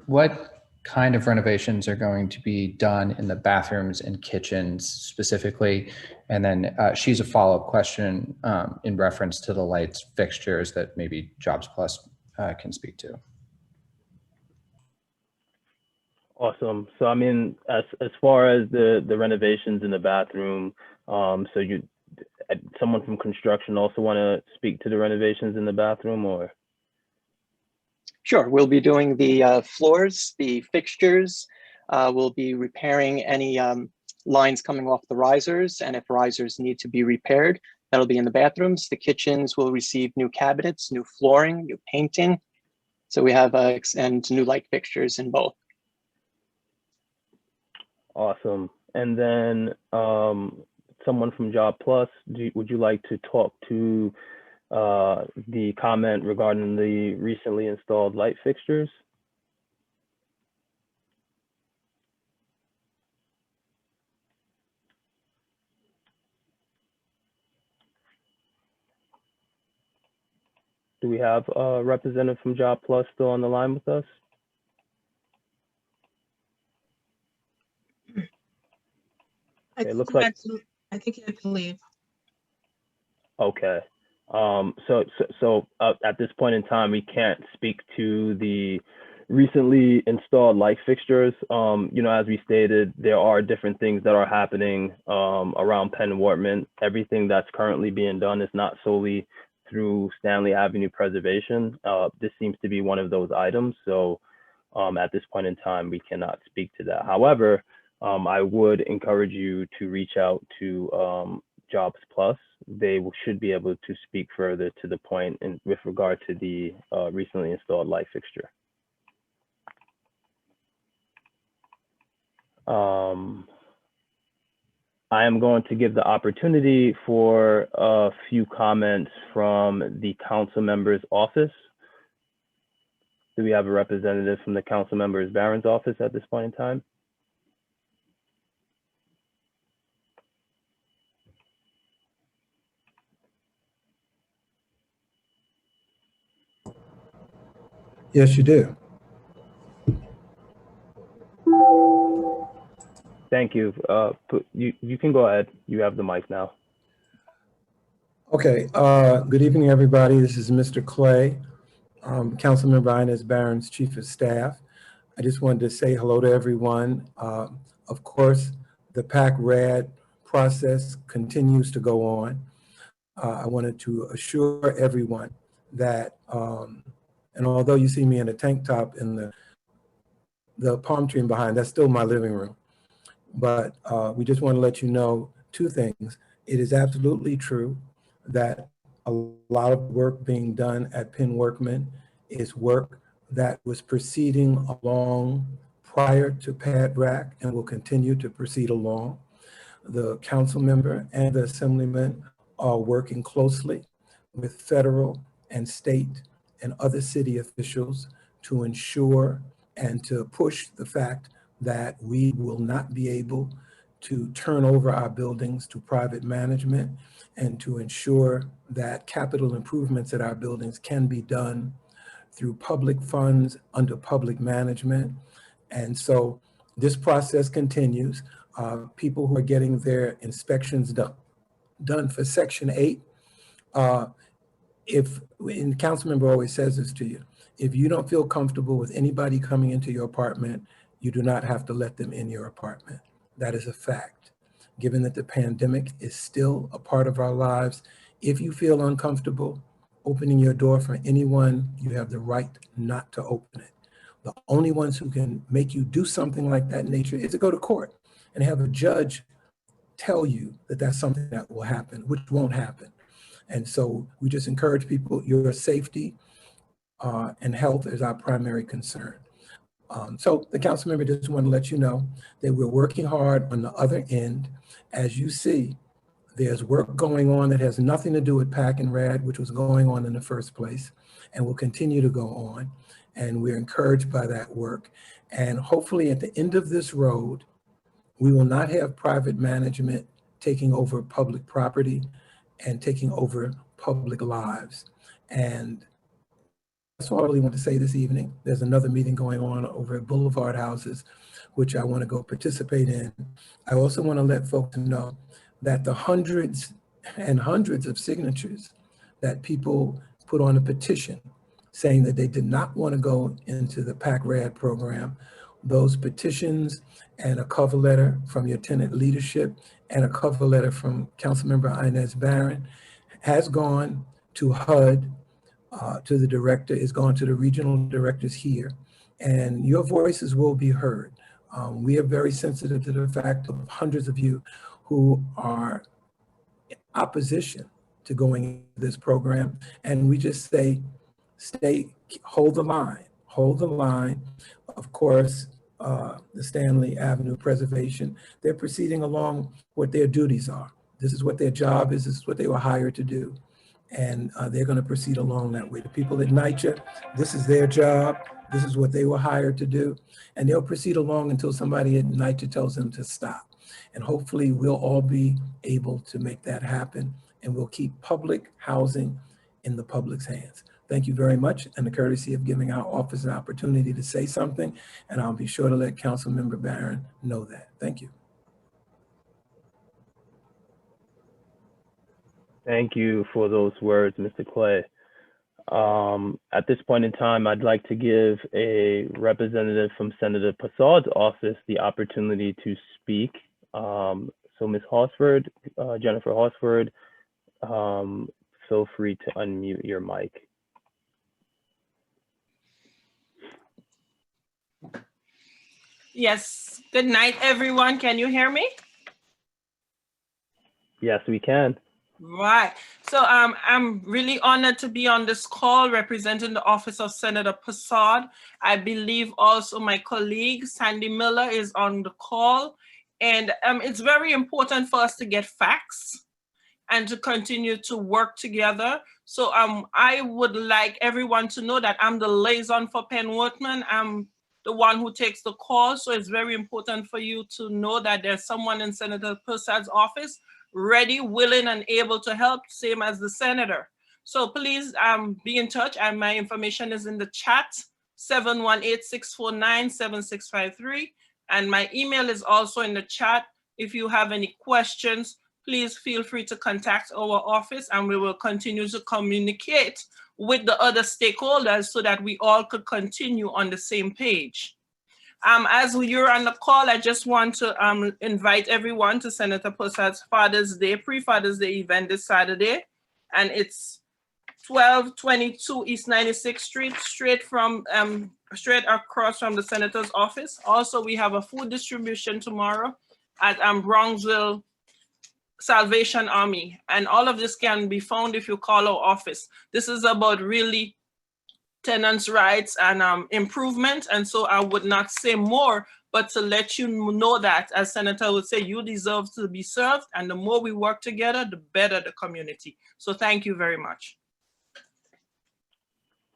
What kind of renovations are going to be done in the bathrooms and kitchens specifically? And then she's a follow-up question in reference to the lights fixtures that maybe Jobs Plus can speak to. Awesome. So I mean, as far as the renovations in the bathroom, so someone from construction also want to speak to the renovations in the bathroom, or? Sure, we'll be doing the floors, the fixtures. We'll be repairing any lines coming off the risers, and if risers need to be repaired, that'll be in the bathrooms. The kitchens will receive new cabinets, new flooring, new painting. So we have and new light fixtures in both. Awesome. And then someone from Job Plus, would you like to talk to the comment regarding the recently installed light fixtures? Do we have a representative from Job Plus still on the line with us? It looks like I think you have to leave. Okay. So at this point in time, we can't speak to the recently installed light fixtures. You know, as we stated, there are different things that are happening around Penn-Wortman. Everything that's currently being done is not solely through Stanley Avenue Preservation. This seems to be one of those items. So at this point in time, we cannot speak to that. However, I would encourage you to reach out to Jobs Plus. They should be able to speak further to the point with regard to the recently installed light fixture. I am going to give the opportunity for a few comments from the council member's office. Do we have a representative from the council member's Barron's office at this point in time? Yes, you do. Thank you. You can go ahead. You have the mic now. Okay. Good evening, everybody. This is Mr. Clay, Councilmember Inez Barron's Chief of Staff. I just wanted to say hello to everyone. Of course, the PAC-RAD process continues to go on. I wanted to assure everyone that, and although you see me in a tank top in the palm tree behind, that's still my living room. But we just want to let you know two things. It is absolutely true that a lot of work being done at Penn-Wortman is work that was proceeding along prior to PAD-RAC and will continue to proceed along. The council member and the assemblyman are working closely with federal and state and other city officials to ensure and to push the fact that we will not be able to turn over our buildings to private management, and to ensure that capital improvements at our buildings can be done through public funds under public management, And so this process continues. People who are getting their inspections done for Section 8, and the council member always says this to you, if you don't feel comfortable with anybody coming into your apartment, you do not have to let them in your apartment. That is a fact. Given that the pandemic is still a part of our lives, if you feel uncomfortable opening your door for anyone, you have the right not to open it. The only ones who can make you do something like that nature is to go to court and have a judge tell you that that's something that will happen, which won't happen. And so we just encourage people, your safety and health is our primary concern. So the council member just want to let you know that we're working hard on the other end. As you see, there's work going on that has nothing to do with PAC and RAD, which was going on in the first place, and will continue to go on. And we're encouraged by that work. And hopefully at the end of this road, we will not have private management taking over public property and taking over public lives. And that's all I really want to say this evening. There's another meeting going on over at Boulevard Houses, which I want to go participate in. I also want to let folks know that the hundreds and hundreds of signatures that people put on a petition saying that they did not want to go into the PAC-RAD program, those petitions and a cover letter from your tenant leadership and a cover letter from Councilmember Inez Barron has gone to HUD, to the director, is gone to the regional directors here, and your voices will be heard. We are very sensitive to the fact of hundreds of you who are in opposition to going into this program, and we just say, hold the line, hold the line. Of course, the Stanley Avenue Preservation, they're proceeding along what their duties are. This is what their job is, this is what they were hired to do. And they're going to proceed along that way. The people at NYCHA, this is their job. This is what they were hired to do. And they'll proceed along until somebody at NYCHA tells them to stop. And hopefully we'll all be able to make that happen. And we'll keep public housing in the public's hands. Thank you very much. And the courtesy of giving our office an opportunity to say something. And I'll be sure to let Councilmember Barron know that. Thank you. Thank you for those words, Mr. Clay. At this point in time, I'd like to give a representative from Senator Passad's office the opportunity to speak. So Ms. Horsford, Jennifer Horsford, feel free to unmute your mic. Yes, good night, everyone. Can you hear me? Yes, we can. Right. So I'm really honored to be on this call representing the office of Senator Passad. I believe also my colleague Sandy Miller is on the call. And it's very important for us to get facts and to continue to work together. So I would like everyone to know that I'm the liaison for Penn-Wortman. I'm the one who takes the call. So it's very important for you to know that there's someone in Senator Passad's office ready, willing, and able to help, same as the senator. So please be in touch, and my information is in the chat, 718-649-7653. And my email is also in the chat. If you have any questions, please feel free to contact our office, and we will continue to communicate with the other stakeholders so that we all could continue on the same page. As you're on the call, I just want to invite everyone to Senator Passad's Father's Day, pre-Father's Day event this Saturday. And it's 1222 East 96th Street, straight across from the Senator's office. Also, we have a food distribution tomorrow at Bronxville Salvation Army. And all of this can be found if you call our office. This is about really tenants' rights and improvement. And so I would not say more, but to let you know that, as Senator would say, you deserve to be served. And the more we work together, the better the community. So thank you very much.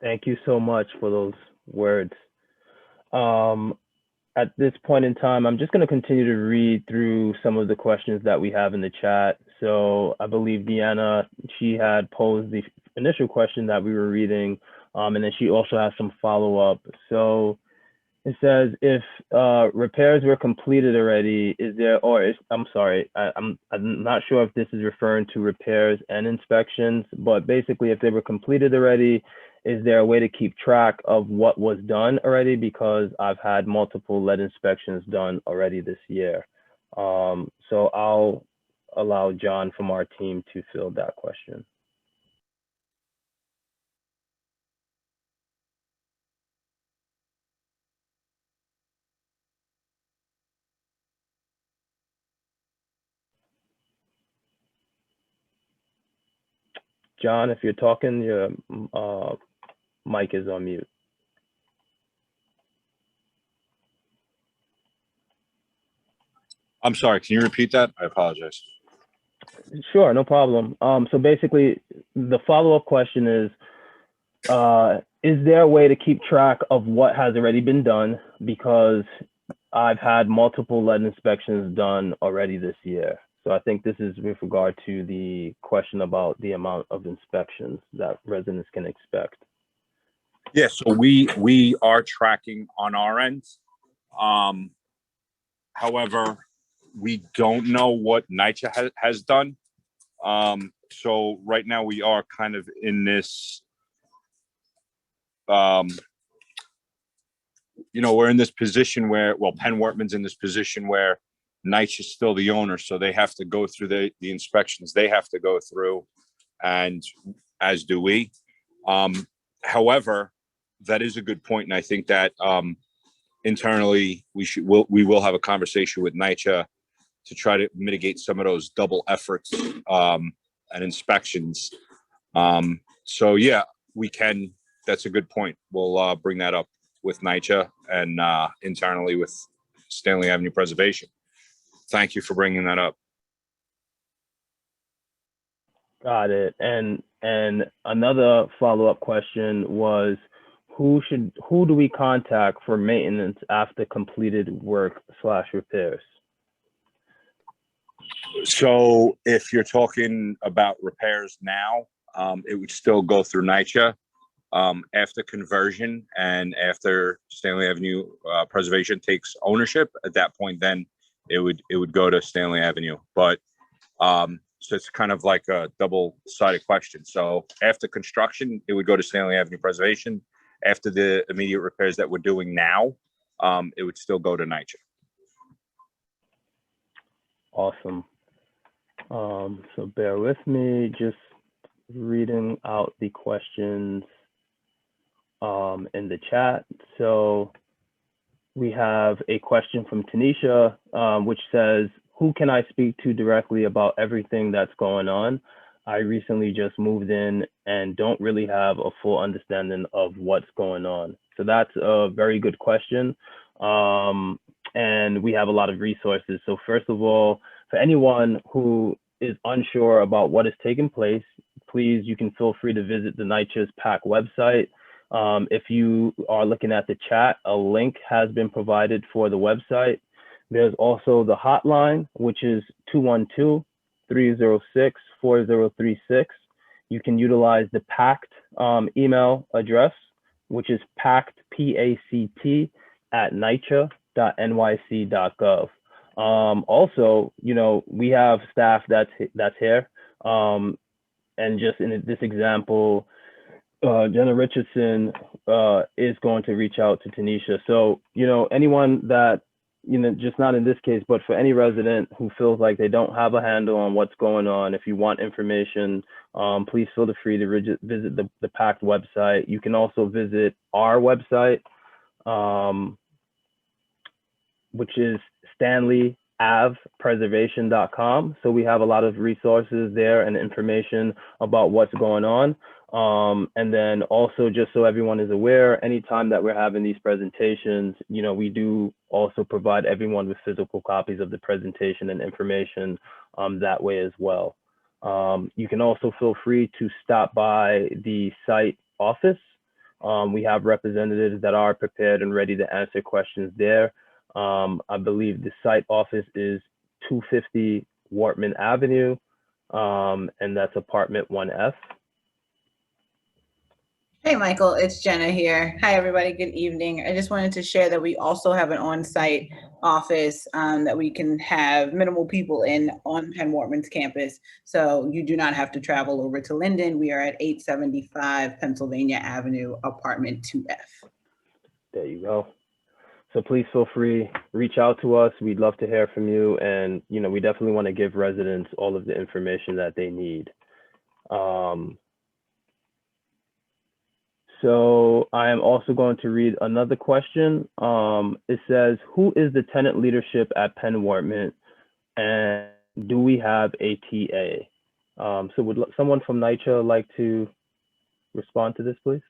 Thank you so much for those words. At this point in time, I'm just going to continue to read through some of the questions that we have in the chat. So I believe Deanna, she had posed the initial question that we were reading, and then she also has some follow-up. So It says if repairs were completed already, is there, or is, I'm sorry, I'm not sure if this is referring to repairs and inspections, but basically if they were completed already, is there a way to keep track of what was done already? Because I've had multiple lead inspections done already this year. So I'll allow John from our team to field that question. John, if you're talking, your mic is on mute. I'm sorry, can you repeat that? I apologize. Sure, no problem. So basically, the follow-up question is there a way to keep track of what has already been done? Because I've had multiple lead inspections done already this year. So I think this is with regard to the question about the amount of inspections that residents can expect. Yeah, so we are tracking on our end. However, we don't know what NYCHA has done. So right now we are kind of in this, you know, we're in this position where, well, Penn-Wortman's in this position where NYCHA is still the owner, so they have to go through the inspections they have to go through, and as do we. However, that is a good point, and I think that internally we will have a conversation with NYCHA to try to mitigate some of those double efforts and inspections. So yeah, we can. That's a good point. We'll bring that up with NYCHA and internally with Stanley Avenue Preservation. Thank you for bringing that up. Got it. And another follow-up question was, who do we contact for maintenance after completed work/repairs? So if you're talking about repairs now, it would still go through NYCHA. After conversion and after Stanley Avenue Preservation takes ownership, at that point, then it would go to Stanley Avenue. But so it's kind of like a double-sided question. So after construction, it would go to Stanley Avenue Preservation. After the immediate repairs that we're doing now, it would still go to NYCHA. Awesome. So bear with me, just reading out the questions in the chat. So we have a question from Tanisha, which says, who can I speak to directly about everything that's going on? I recently just moved in and don't really have a full understanding of what's going on. So that's a very good question. And we have a lot of resources. So first of all, for anyone who is unsure about what is taking place, please, you can feel free to visit the NYCHA's PAC website. If you are looking at the chat, a link has been provided for the website. There's also the hotline, which is 212-306-4036. You can utilize the PACT email address, which is PACT, P-A-C-T, @NYCHA.nyc.gov. Also, you know, we have staff that's here. And just in this example, Jenna Richardson is going to reach out to Tanisha. So, you know, anyone that, you know, just not in this case, but for any resident who feels like they don't have a handle on what's going on, if you want information, please feel free to visit the PACT website. You can also visit our website, which is StanleyAvPreservation.com. So we have a lot of resources there and information about what's going on. And then also, just so everyone is aware, anytime that we're having these presentations, you know, we do also provide everyone with physical copies of the presentation and information that way as well. You can also feel free to stop by the site office. We have representatives that are prepared and ready to answer questions there. I believe the site office is 250 Wortman Avenue, and that's apartment 1F. Hey, Michael, it's Jenna here. Hi, everybody. Good evening. I just wanted to share that we also have an on-site office that we can have minimal people in on Penn-Wortman's campus. So you do not have to travel over to Linden. We are at 875 Pennsylvania Avenue, apartment 2F. There you go. So please feel free, reach out to us. We'd love to hear from you. And, you know, we definitely want to give residents all of the information that they need. So I am also going to read another question. It says, who is the tenant leadership at Penn-Wortman, and do we have a TA? So would someone from NYCHA like to respond to this, please?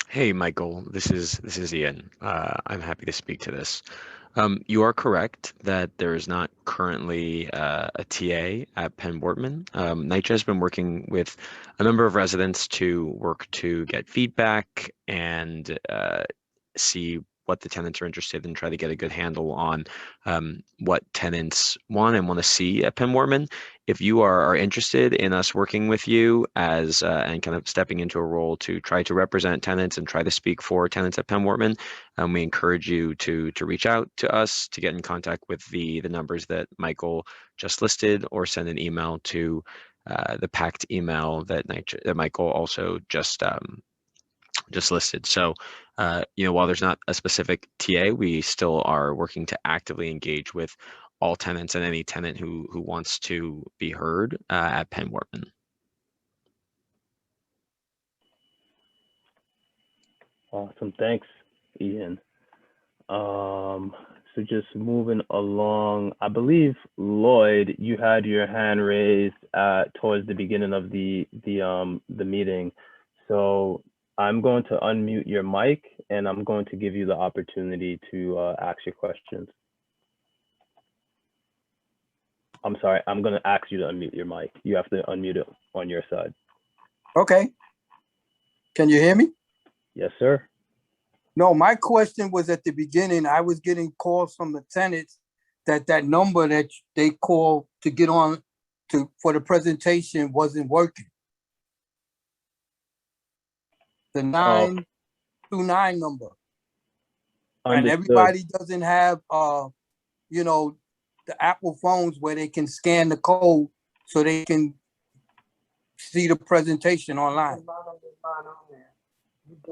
Hey, Michael, this is Ian. I'm happy to speak to this. You are correct that there is not currently a TA at Penn-Wortman. NYCHA has been working with a number of residents to work to get feedback and see what the tenants are interested in, try to get a good handle on what tenants want and want to see at Penn-Wortman. If you are interested in us working with you as and kind of stepping into a role to try to represent tenants and try to speak for tenants at Penn-Wortman, we encourage you to reach out to us, to get in contact with the numbers that Michael just listed, or send an email to the packed email that Michael also just listed. So, you know, while there's not a specific TA, we still are working to actively engage with all tenants and any tenant who wants to be heard at Penn-Wortman. Awesome, thanks, Ian. So just moving along, I believe Lloyd, you had your hand raised towards the beginning of the meeting. So I'm going to unmute your mic and I'm going to give you the opportunity to ask your questions. I'm sorry, I'm going to ask you to unmute your mic. You have to unmute it on your side. Okay. Can you hear me? Yes, sir. No, my question was at the beginning. I was getting calls from the tenants that number that they call to get on for the presentation wasn't working. The 929 number. Understood. And everybody doesn't have you know, the Apple phones where they can scan the code so they can see the presentation online.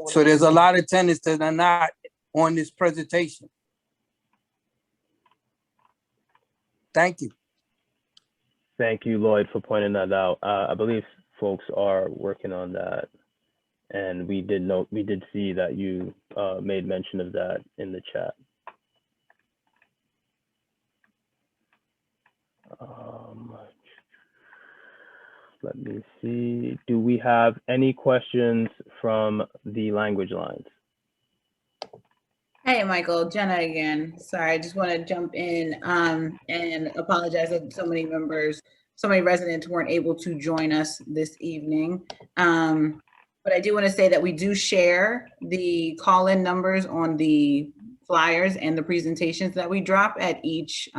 So there's a lot of tenants that are not on this presentation. Thank you. Thank you, Lloyd, for pointing that out. I believe folks are working on that, and we did see that you made mention of that in the chat. Let me see. Do we have any questions from the language lines? Hey, Michael, Jenna again. Sorry, I just want to jump in and apologize that so many residents weren't able to join us this evening. But I do want to say that we do share the call-in numbers on the flyers and the presentations that we drop at each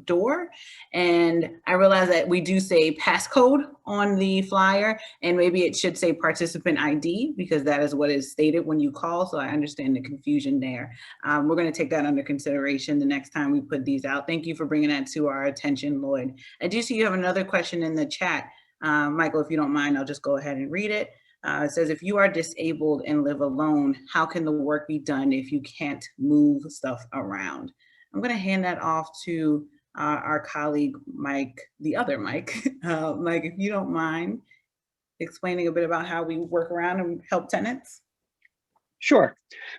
door. And I realize that we do say passcode on the flyer, and maybe it should say participant ID because that is what is stated when you call. So I understand the confusion there. We're going to take that under consideration the next time we put these out. Thank you for bringing that to our attention, Lloyd. I do see you have another question in the chat. Michael, if you don't mind, I'll just go ahead and read it. It says, if you are disabled and live alone, how can the work be done if you can't move stuff around? I'm going to hand that off to our colleague, Mike, the other Mike. Mike, if you don't mind explaining a bit about how we work around and help tenants. Sure.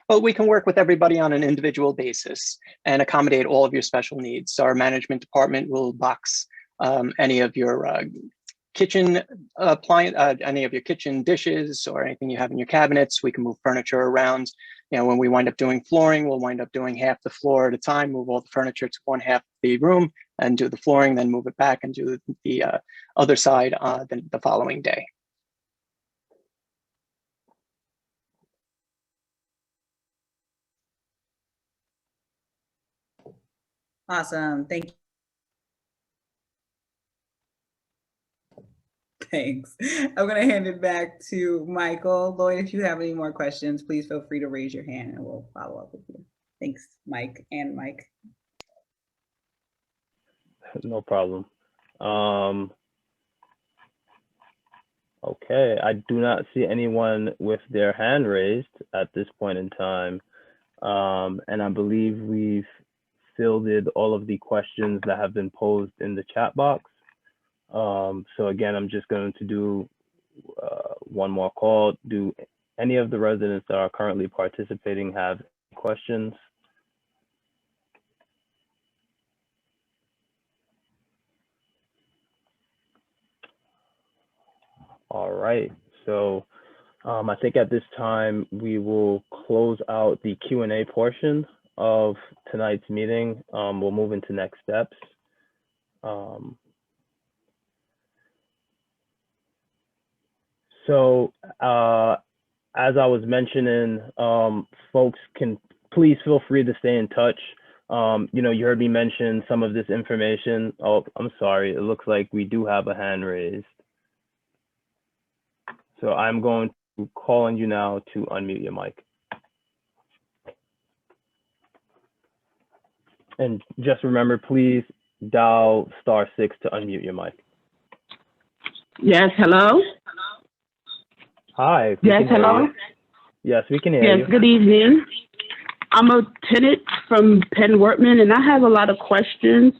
Well, we can work with everybody on an individual basis and accommodate all of your special needs. So our management department will box any of your kitchen appliance, any of your kitchen dishes or anything you have in your cabinets. We can move furniture around. You know, when we wind up doing flooring, we'll wind up doing half the floor at a time, move all the furniture to one half of the room and do the flooring, then move it back and do the other side the following day. Awesome, thank you. Thanks. I'm going to hand it back to Michael. Lloyd, if you have any more questions, please feel free to raise your hand and we'll follow up with you. Thanks, Mike and Mike. No problem. Okay, I do not see anyone with their hand raised at this point in time. And I believe we've fielded all of the questions that have been posed in the chat box. So again, I'm just going to do one more call. Do any of the residents that are currently participating have questions? All right, so I think at this time we will close out the Q&A portion of tonight's meeting. We'll move into next steps. So as I was mentioning, folks can please feel free to stay in touch. You know, you heard me mention some of this information. Oh, I'm sorry, it looks like we do have a hand raised. So I'm going to call on you now to unmute your mic. And just remember, please dial *6 to unmute your mic. Yes, hello? Hi. Yes, hello? Yes, we can hear you. Yes, good evening. I'm a tenant from Penn-Wortman, and I have a lot of questions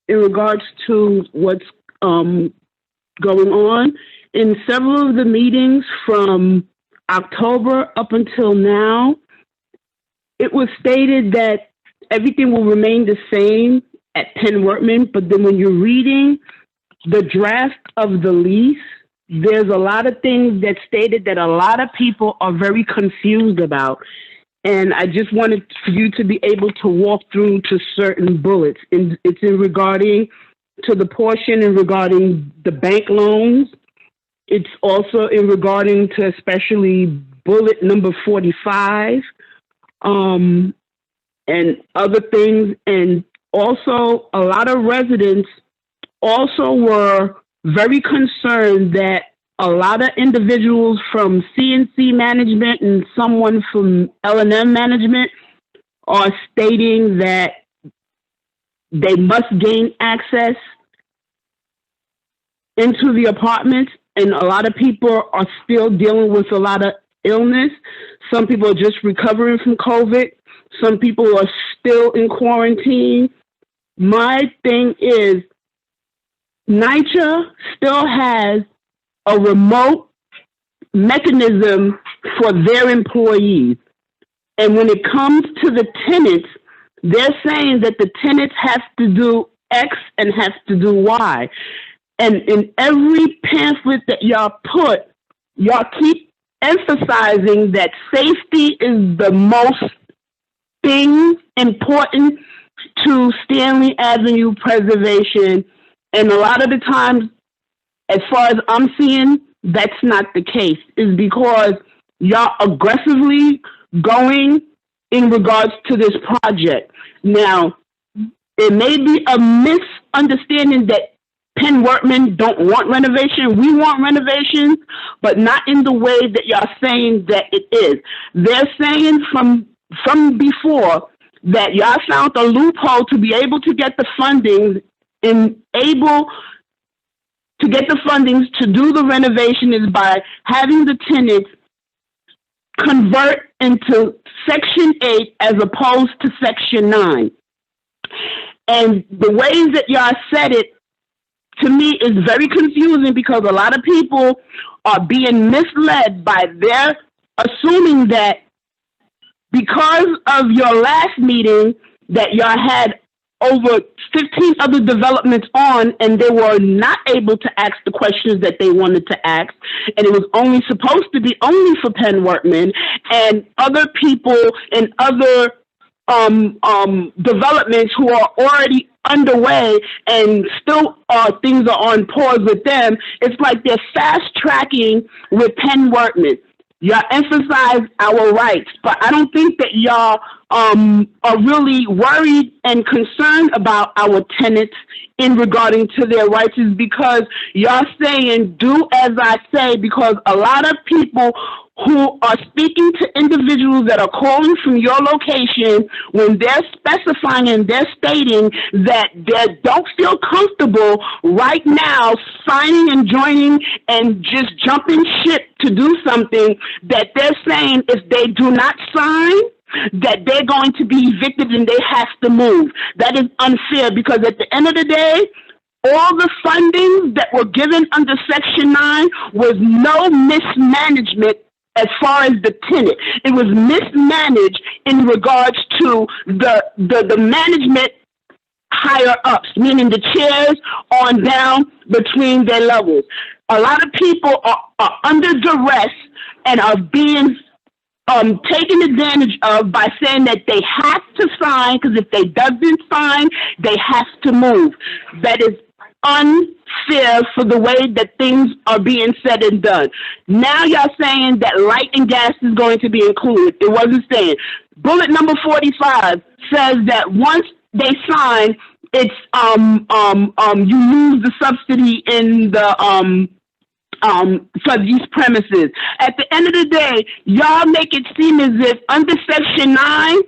in regards to what's going on. In several of the meetings from October up until now, it was stated that everything will remain the same at Penn-Wortman, but then when you're reading the draft of the lease, there's a lot of things that stated that a lot of people are very confused about. And I just wanted for you to be able to walk through to certain bullets. And it's in regarding to the portion in regarding the bank loans. It's also in regarding to especially bullet number 45 and other things. And also a lot of residents also were very concerned that a lot of individuals from CNC management and someone from L&M management are stating that they must gain access into the apartments. And a lot of people are still dealing with a lot of illness. Some people are just recovering from COVID. Some people are still in quarantine. My thing is, NYCHA still has a remote mechanism for their employees. And when it comes to the tenants, they're saying that the tenants have to do X and have to do Y. And in every pamphlet that y'all put, y'all keep emphasizing that safety is the most thing important to Stanley Avenue preservation. And a lot of the times, as far as I'm seeing, that's not the case. Is because y'all aggressively going in regards to this project. Now, it may be a misunderstanding that Penn-Wortman don't want renovation. We want renovations, but not in the way that y'all saying that it is. They're saying from before that y'all found a loophole to be able to get the funding and able to get the fundings to do the renovation is by having the tenants convert into Section 8 as opposed to Section 9. And the ways that y'all said it, to me, is very confusing because a lot of people are being misled by their assuming that because of your last meeting that y'all had over 15 other developments on and they were not able to ask the questions that they wanted to ask. And it was only supposed to be only for Penn-Wortman, and other people in other developments who are already underway and still things are on pause with them. It's like they're fast tracking with Penn-Wortman. Y'all emphasize our rights, but I don't think that y'all are really worried and concerned about our tenants in regarding to their rights, is because y'all saying do as I say, because a lot of people who are speaking to individuals that are calling from your location, when they're specifying and they're stating that they don't feel comfortable right now signing and joining and just jumping ship to do something, that they're saying if they do not sign, that they're going to be evicted and they have to move. That is unfair, because at the end of the day, all the funding that were given under Section 9 was no mismanagement as far as the tenant. It was mismanaged in regards to the management higher ups, meaning the chairs on down between their levels. A lot of people are under duress and are being taken advantage of by saying that they have to sign, because if they doesn't sign, they have to move. That is unfair for the way that things are being said and done. Now y'all saying that light and gas is going to be included. It wasn't saying. Bullet number 45 says that once they sign, it's you lose the subsidy in the for these premises. At the end of the day, y'all make it seem as if under Section 9,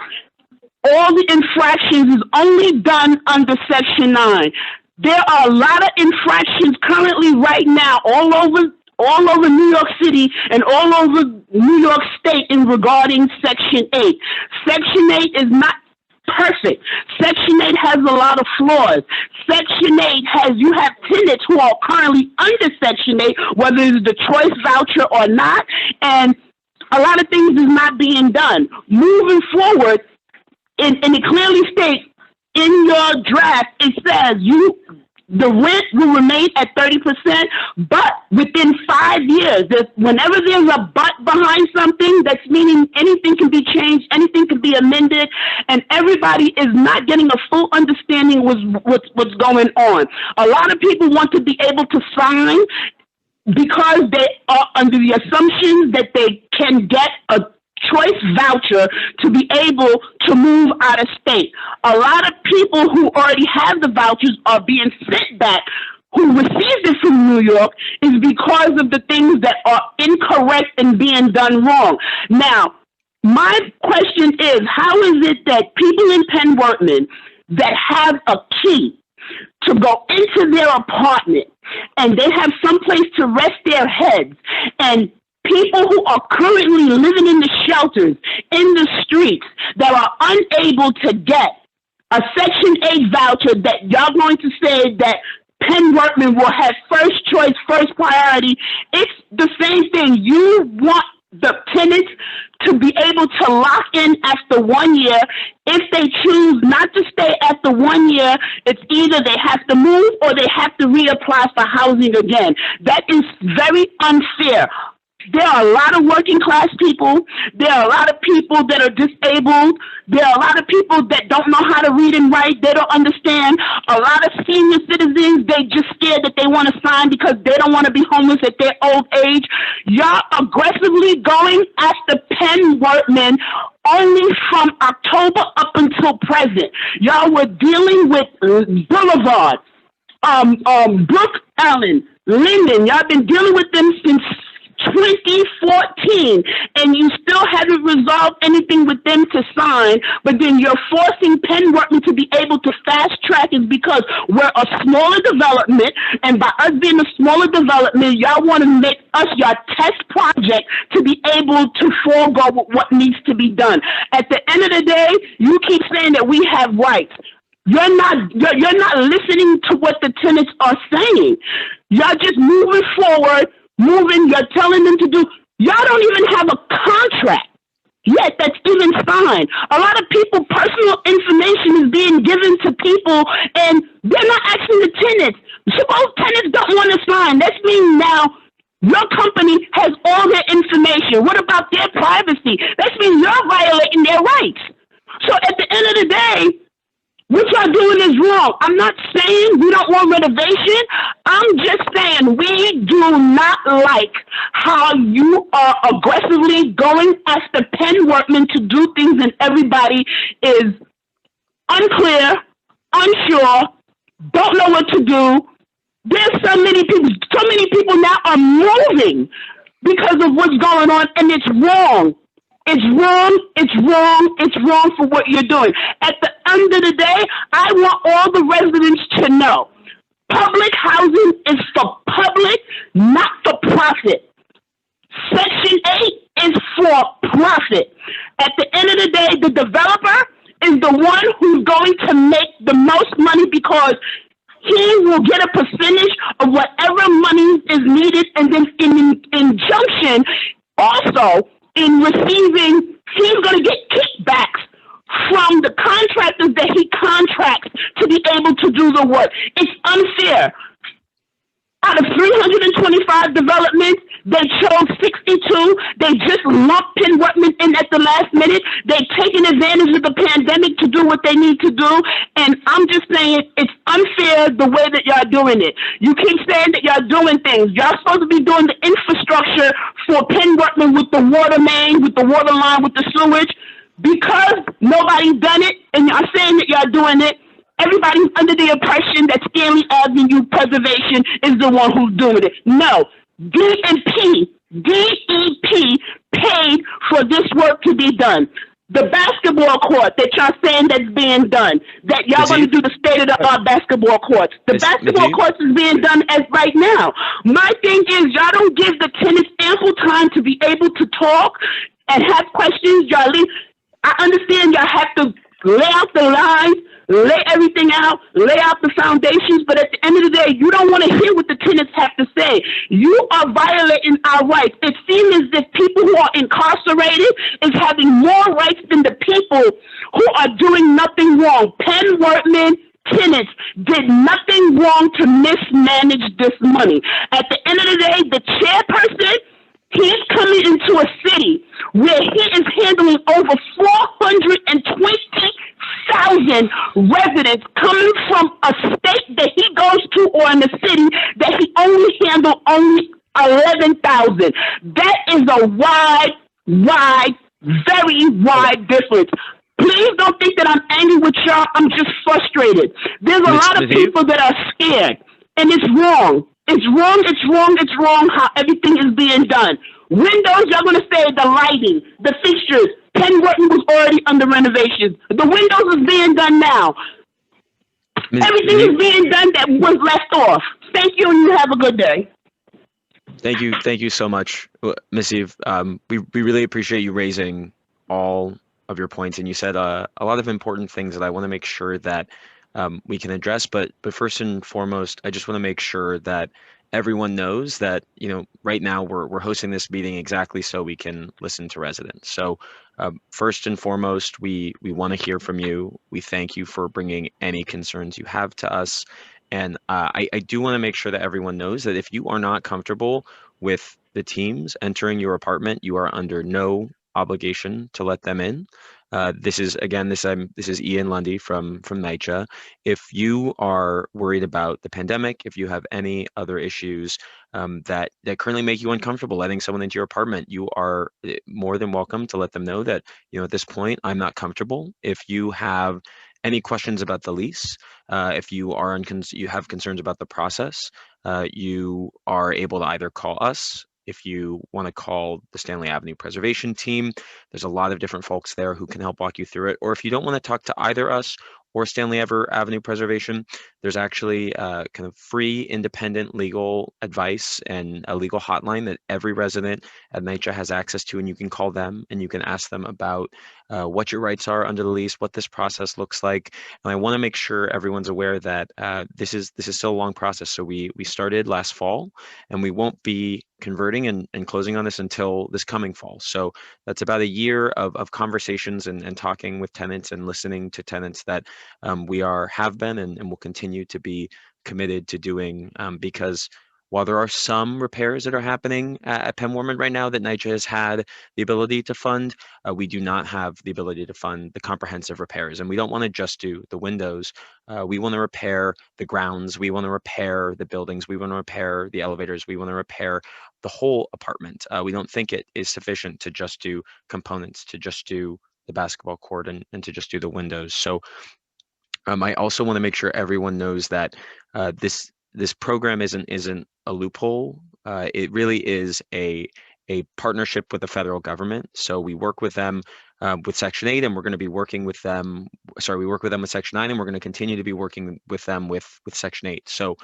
all the infractions is only done under Section 9. There are a lot of infractions currently right now all over New York City and all over New York State in regarding Section 8. Section 8 is not perfect. Section 8 has a lot of flaws. Section 8 you have tenants who are currently under Section 8, whether it's the choice voucher or not, and a lot of things is not being done. Moving forward, and it clearly states in your draft, it says the rent will remain at 30%, but within 5 years, whenever there's a but behind something, that's meaning anything can be changed, anything can be amended, and everybody is not getting a full understanding what's going on. A lot of people want to be able to sign because they are under the assumption that they can get a choice voucher to be able to move out of state. A lot of people who already have the vouchers are being sent back, who received it from New York, is because of the things that are incorrect and being done wrong. Now, my question is, how is it that people in Penn-Wortman that have a key to go into their apartment and they have someplace to rest their heads, and people who are currently living in the shelters, in the streets, that are unable to get a Section 8 voucher, that y'all going to say that Penn-Wortman will have first choice, first priority? It's the same thing. You want the tenants to be able to lock in after 1 year. If they choose not to stay after 1 year, it's either they have to move or they have to reapply for housing again. That is very unfair. There are a lot of working class people. There are a lot of people that are disabled. There are a lot of people that don't know how to read and write. They don't understand. A lot of senior citizens, they just scared that they want to sign because they don't want to be homeless at their old age. Y'all aggressively going after Penn-Wortman only from October up until present. Y'all were dealing with Boulevard, Brook Allen, Linden. Y'all been dealing with them since 2014, and you still haven't resolved anything with them to sign, but then you're forcing Penn-Wortman to be able to fast track is because we're a smaller development, and by us being a smaller development, y'all want to make us your test project to be able to forego what needs to be done. At the end of the day, you keep saying that we have rights. You're not listening to what the tenants are saying. Y'all just moving forward, you're telling them to do. Y'all don't even have a contract yet that's even signed. A lot of people, personal information is being given to people, and they're not asking the tenants. Suppose tenants don't want to sign. That means now your company has all their information. What about their privacy? That means you're violating their rights. So at the end of the day, What y'all doing is wrong. I'm not saying we don't want renovation. I'm just saying we do not like how you are aggressively going after Penn-Wortman to do things and everybody is unclear, unsure, don't know what to do. There's so many people now are moving because of what's going on, and it's wrong. It's wrong, it's wrong, it's wrong for what you're doing. At the end of the day, I want all the residents to know public housing is for public, not for profit. Section 8 is for profit. At the end of the day, the developer is the one who's going to make the most money because he will get a percentage of whatever money is needed, and then in injunction, also in receiving, he's going to get kickbacks from the contractors that he contracts to be able to do the work. It's unfair. Out of 325 developments, they chose 62. They just lumped Penn-Wortman in at the last minute. They've taken advantage of the pandemic to do what they need to do. And I'm just saying it's unfair the way that y'all doing it. You keep saying that y'all doing things. Y'all supposed to be doing the infrastructure for Penn-Wortman with the water main, with the water line, with the sewage. Because nobody's done it and y'all saying that y'all doing it, everybody's under the impression that Stanley Avenue Preservation is the one who's doing it. No, DEP paid for this work to be done. The basketball court that y'all saying that's being done, that y'all going to do the state-of-the-art basketball courts. The basketball courts is being done as right now. My thing is y'all don't give the tenants ample time to be able to talk and have questions. Y'all leave. I understand y'all have to lay out the lines, lay everything out, lay out the foundations, but at the end of the day, you don't want to hear what the tenants have to say. You are violating our rights. It seems as if people who are incarcerated is having more rights than the people who are doing nothing wrong. Penn-Wortman tenants did nothing wrong to mismanage this money. At the end of the day, the chairperson, he's coming into a city where he is handling over 420,000 residents coming from a state that he goes to or in a city that he only handled only 11,000. That is a very wide difference. Please don't think that I'm angry with y'all. I'm just frustrated. There's a lot of people that are scared, and it's wrong. It's wrong, it's wrong, it's wrong how everything is being done. Windows, y'all going to say the lighting, the fixtures. Penn-Wortman was already under renovations. The windows is being done now. Everything is being done that was left off. Thank you, and you have a good day. Thank you so much, Ms. Eve. We really appreciate you raising all of your points, and you said a lot of important things that I want to make sure that we can address, but first and foremost, I just want to make sure that everyone knows that, right now we're hosting this meeting exactly so we can listen to residents. So first and foremost, we want to hear from you. We thank you for bringing any concerns you have to us. And I do want to make sure that everyone knows that if you are not comfortable with the teams entering your apartment, you are under no obligation to let them in. This is Ian Lundy from NYCHA. If you are worried about the pandemic, if you have any other issues that currently make you uncomfortable letting someone into your apartment, you are more than welcome to let them know that, at this point, I'm not comfortable. If you have any questions about the lease, if you have concerns about the process, you are able to either call us. If you want to call the Stanley Avenue Preservation team, there's a lot of different folks there who can help walk you through it. Or if you don't want to talk to either us or Stanley Avenue Preservation, there's actually kind of free independent legal advice and a legal hotline that every resident at NYCHA has access to, and you can call them and you can ask them about what your rights are under the lease, what this process looks like. And I want to make sure everyone's aware that this is still a long process. So we started last fall, and we won't be converting and closing on this until this coming fall. So that's about a year of conversations and talking with tenants and listening to tenants that we have been and will continue to be committed to doing, because while there are some repairs that are happening at Penn-Wortman right now that NYCHA has had the ability to fund, we do not have the ability to fund the comprehensive repairs. And we don't want to just do the windows. We want to repair the grounds. We want to repair the buildings. We want to repair the elevators. We want to repair the whole apartment. We don't think it is sufficient to just do components, to just do the basketball court and to just do the windows. So I also want to make sure everyone knows that this program isn't a loophole. It really is a partnership with the federal government. So we work with them with Section 8, and we're going to be working with them. Sorry, we work with them with Section 9, and we're going to continue to be working with them with Section 8. So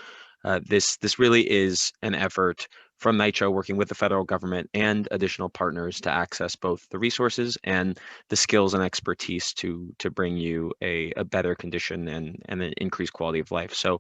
this really is an effort from NYCHA working with the federal government and additional partners to access both the resources and the skills and expertise to bring you a better condition and an increased quality of life. So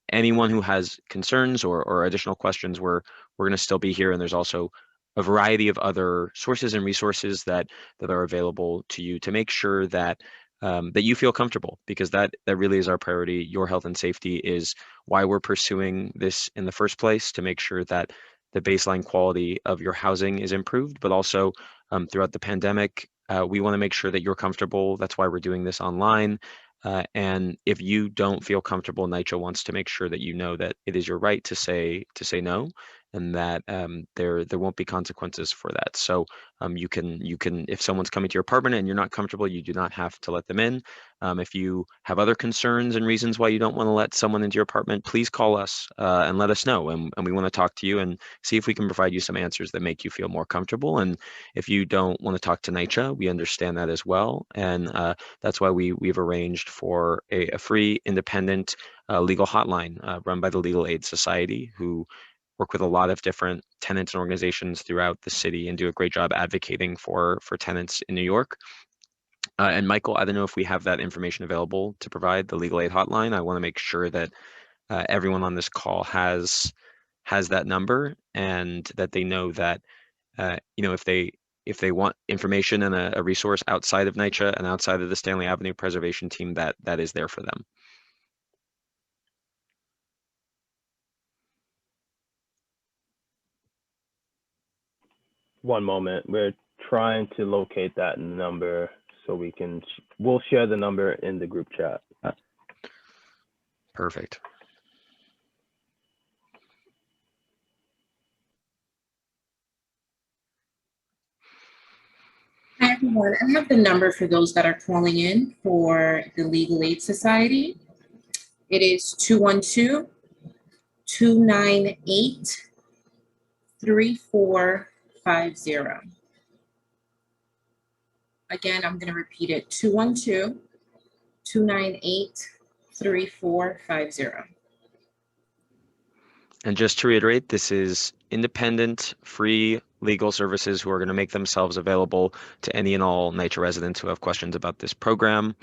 anyone who has concerns or additional questions, we're going to still be here. And there's also a variety of other sources and resources that are available to you to make sure that that you feel comfortable, because that really is our priority. Your health and safety is why we're pursuing this in the first place, to make sure that the baseline quality of your housing is improved, but also throughout the pandemic, we want to make sure that you're comfortable. That's why we're doing this online. And if you don't feel comfortable, NYCHA wants to make sure that you know that it is your right to say no, and that there won't be consequences for that. So you can, if someone's coming to your apartment and you're not comfortable, you do not have to let them in. If you have other concerns and reasons why you don't want to let someone into your apartment, please call us and let us know. And we want to talk to you and see if we can provide you some answers that make you feel more comfortable. And if you don't want to talk to NYCHA, we understand that as well. And that's why we've arranged for a free, independent legal hotline run by the Legal Aid Society, who work with a lot of different tenants and organizations throughout the city and do a great job advocating for tenants in New York. And Michael, I don't know if we have that information available to provide, the legal aid hotline. I want to make sure that everyone on this call has that number, and that they know that if they want information and a resource outside of NYCHA and outside of the Stanley Avenue Preservation Team, that is there for them. One moment. We're trying to locate that number so we'll share the number in the group chat. Perfect. Hi, everyone. I have the number for those that are calling in for the Legal Aid Society. It is 212-298-3450. Again, I'm going to repeat it, 212-298-3450. And just to reiterate, this is independent, free legal services who are going to make themselves available to any and all NYCHA residents who have questions about this program.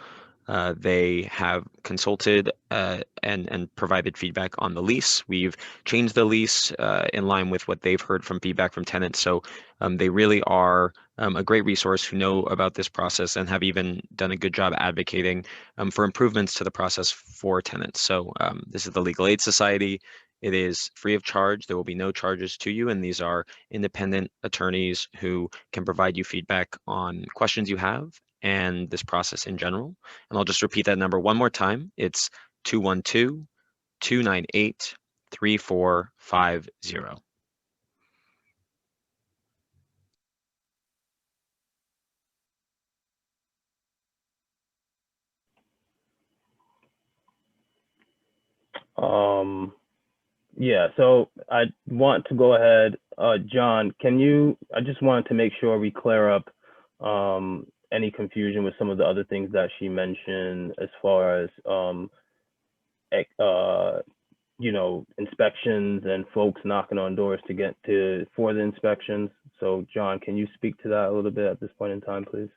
They have consulted and provided feedback on the lease. We've changed the lease in line with what they've heard from feedback from tenants. So they really are a great resource who know about this process and have even done a good job advocating for improvements to the process for tenants. So this is the Legal Aid Society. It is free of charge. There will be no charges to you. And these are independent attorneys who can provide you feedback on questions you have and this process in general. And I'll just repeat that number one more time. It's 212-298-3450. Yeah, so I want to go ahead. John, I just wanted to make sure we clear up any confusion with some of the other things that she mentioned as far as, inspections and folks knocking on doors for the inspections. So John, can you speak to that a little bit at this point in time, please?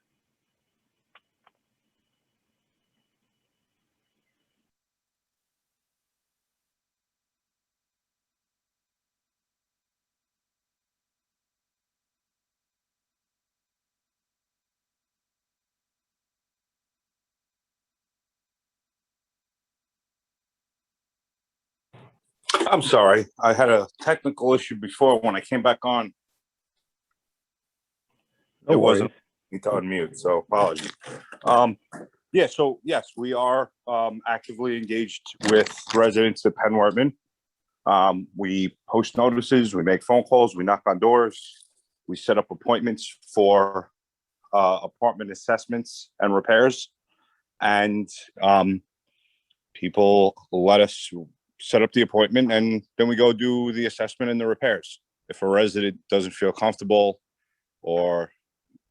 I'm sorry. I had a technical issue before when I came back on. No it worries. wasn't to unmute, so apologies. Yeah, so yes, we are actively engaged with residents at Penn-Wortman. We post notices, we make phone calls, we knock on doors, we set up appointments for apartment assessments and repairs, and people let us set up the appointment, and then we go do the assessment and the repairs. If a resident doesn't feel comfortable or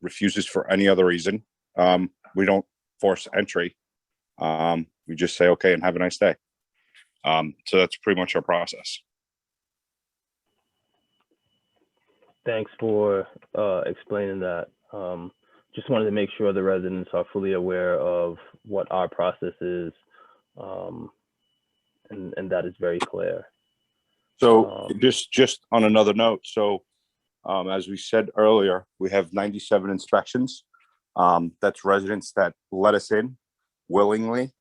refuses for any other reason, we don't force entry. We just say okay and have a nice day. So that's pretty much our process. Thanks for explaining that. Just wanted to make sure the residents are fully aware of what our process is, and that is very clear. So just on another note, so as we said earlier, we have 97 inspections. That's residents that let us in willingly,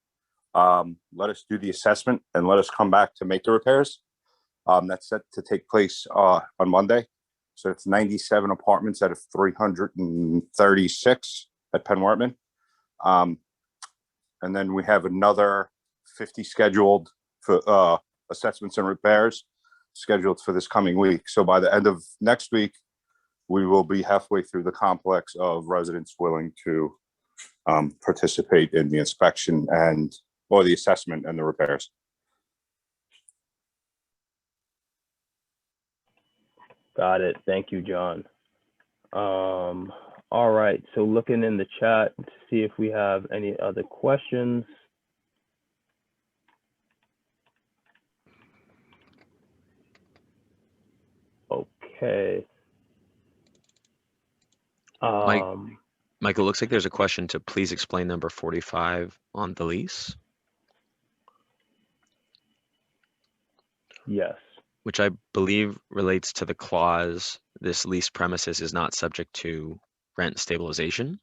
let us do the assessment, and let us come back to make the repairs. That's set to take place on Monday. So it's 97 apartments out of 336 at Penn-Wortman. And then we have another 50 scheduled for assessments and repairs scheduled for this coming week. So by the end of next week, we will be halfway through the complex of residents willing to participate in the inspection or the assessment and the repairs. Got it. Thank you, John. All right. So looking in the chat to see if we have any other questions. Okay. Michael, looks like there's a question to please explain number 45 on the lease. Yes. Which I believe relates to the clause, this lease premises is not subject to rent stabilization.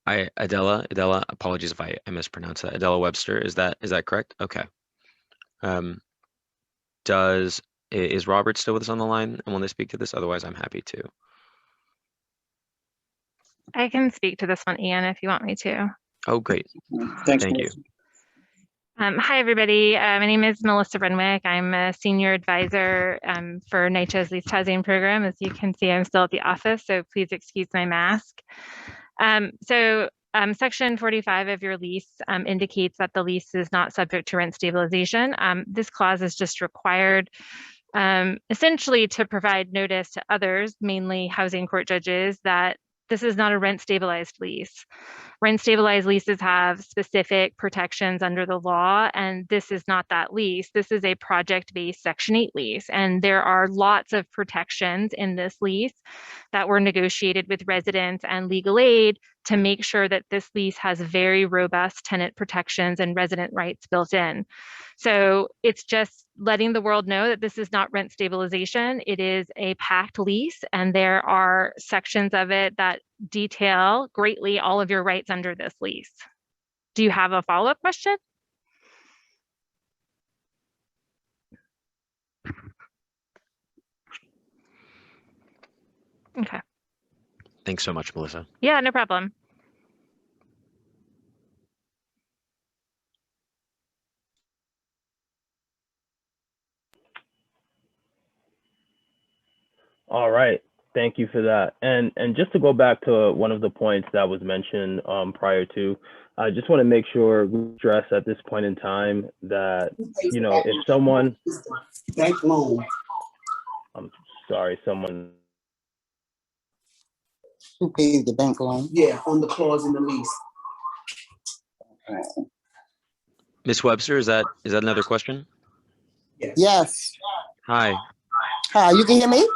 Adela, apologies if I mispronounced that. Adela Webster, is that correct? Okay. Is Robert still with us on the line and want to speak to this? Otherwise, I'm happy to. I can speak to this one, Ian, if you want me to. Oh, great. Thanks, Thank you. Hi, everybody. My name is Melissa Renwick. I'm a senior advisor for NYCHA's Lease Housing Program. As you can see, I'm still at the office, so please excuse my mask. Section 45 of your lease indicates that the lease is not subject to rent stabilization. This clause is just required essentially to provide notice to others, mainly housing court judges, that this is not a rent stabilized lease. Rent stabilized leases have specific protections under the law, and this is not that lease. This is a project-based Section 8 lease, and there are lots of protections in this lease that were negotiated with residents and legal aid to make sure that this lease has very robust tenant protections and resident rights built in. So it's just letting the world know that this is not rent stabilization. It is a packed lease, and there are sections of it that detail greatly all of your rights under this lease. Do you have a follow-up question? Okay. Thanks so much, Melissa. Yeah, no problem. All right. Thank you for that. And just to go back to one of the points that was mentioned prior to, I just want to make sure we stress at this point in time that, you know, if someone, bank loan. I'm sorry, someone. Who pays the bank loan? Yeah, on the clause in the lease. Ms. Webster, is that another question? Yes. Hi. Hi, you can hear me?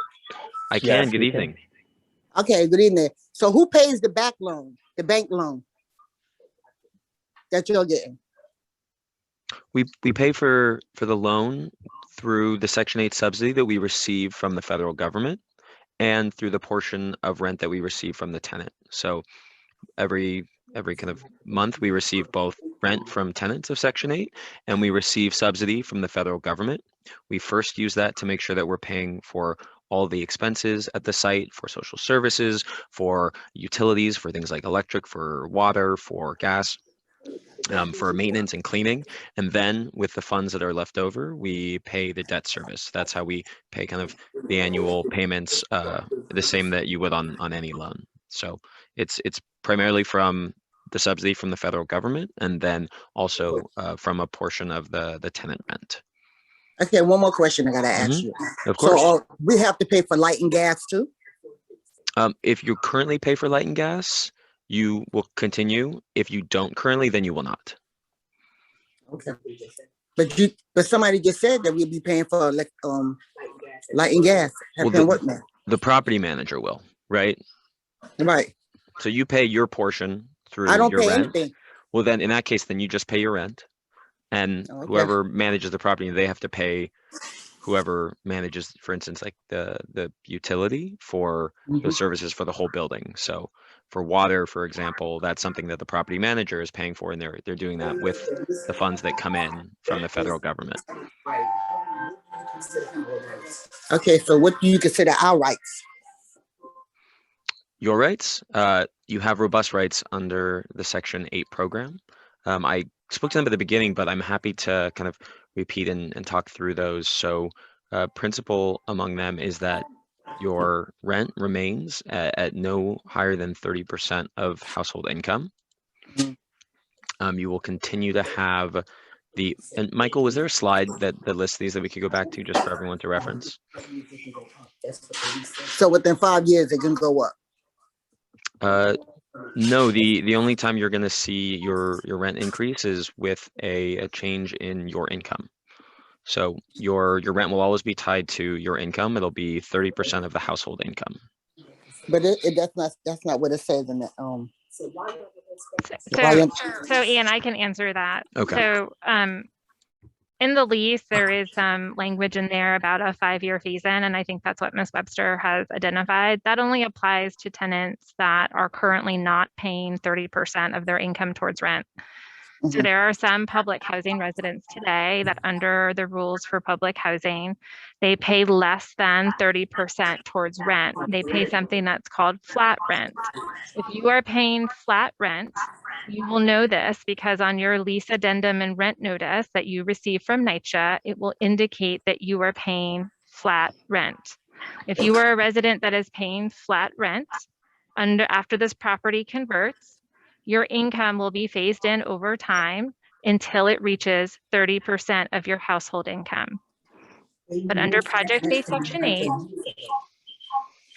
I can. Yes, Good evening. Okay, good evening. So who pays the back loan, the bank loan that you're getting? We pay for the loan through the Section 8 subsidy that we receive from the federal government and through the portion of rent that we receive from the tenant. So every kind of month we receive both rent from tenants of Section 8, and we receive subsidy from the federal government. We first use that to make sure that we're paying for all the expenses at the site, for social services, for utilities, for things like electric, for water, for gas, for maintenance and cleaning. And then with the funds that are left over, we pay the debt service. That's how we pay kind of the annual payments, the same that you would on any loan. So it's primarily from the subsidy from the federal government, and then also from a portion of the tenant rent. Okay, one more question I gotta ask you. Of course. So we have to pay for light and gas too? If you currently pay for light and gas, you will continue. If you don't currently, then you will not. Okay. But somebody just said that we'll be paying for light and gas at Penn-Wortman. The property manager will, right? Right. So you pay your portion through I don't your pay rent. anything. Well, then in that case, then you just pay your rent, and whoever manages the property, they have to pay whoever manages, for instance, like the utility for those services for the whole building. So for water, for example, that's something that the property manager is paying for, and they're doing that with the funds that come in from the federal government. Okay, so what do you consider our rights? Your rights? You have robust rights under the Section 8 program. I spoke to them at the beginning, but I'm happy to kind of repeat and talk through those. So principal among them is that your rent remains at no higher than 30% of household income. You will continue to have and Michael, was there a slide that lists these that we could go back to just for everyone to reference? So within 5 years, it can go up? No, the only time you're going to see your rent increase is with a change in your income. So your rent will always be tied to your income. It'll be 30% of the household income. But that's not what it says in the So Ian, I can answer that. Okay. So in the lease, there is some language in there about a 5-year phase-in, and I think that's what Ms. Webster has identified. That only applies to tenants that are currently not paying 30% of their income towards rent. So there are some public housing residents today that under the rules for public housing, they pay less than 30% towards rent. They pay something that's called flat rent. If you are paying flat rent, you will know this because on your lease addendum and rent notice that you receive from NYCHA, it will indicate that you are paying flat rent. If you are a resident that is paying flat rent after this property converts, your income will be phased in over time until it reaches 30% of your household income. But under project-based Section 8,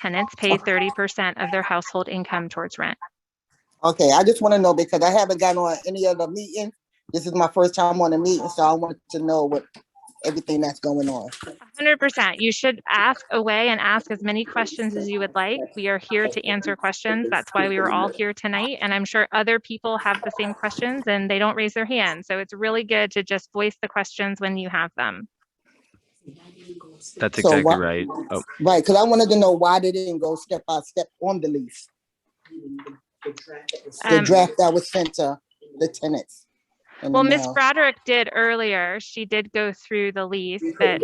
tenants pay 30% of their household income towards rent. Okay, I just want to know because I haven't gotten on any other meeting. This is my first time on a meeting, so I wanted to know everything that's going on. 100%. You should ask away and ask as many questions as you would like. We are here to answer questions. That's why we were all here tonight. And I'm sure other people have the same questions and they don't raise their hand. So it's really good to just voice the questions when you have them. That's exactly right. Oh. Right, because I wanted to know why they didn't go step by step on the lease. The draft that was sent to the tenants. Well, Ms. Broderick did earlier. She did go through the lease, but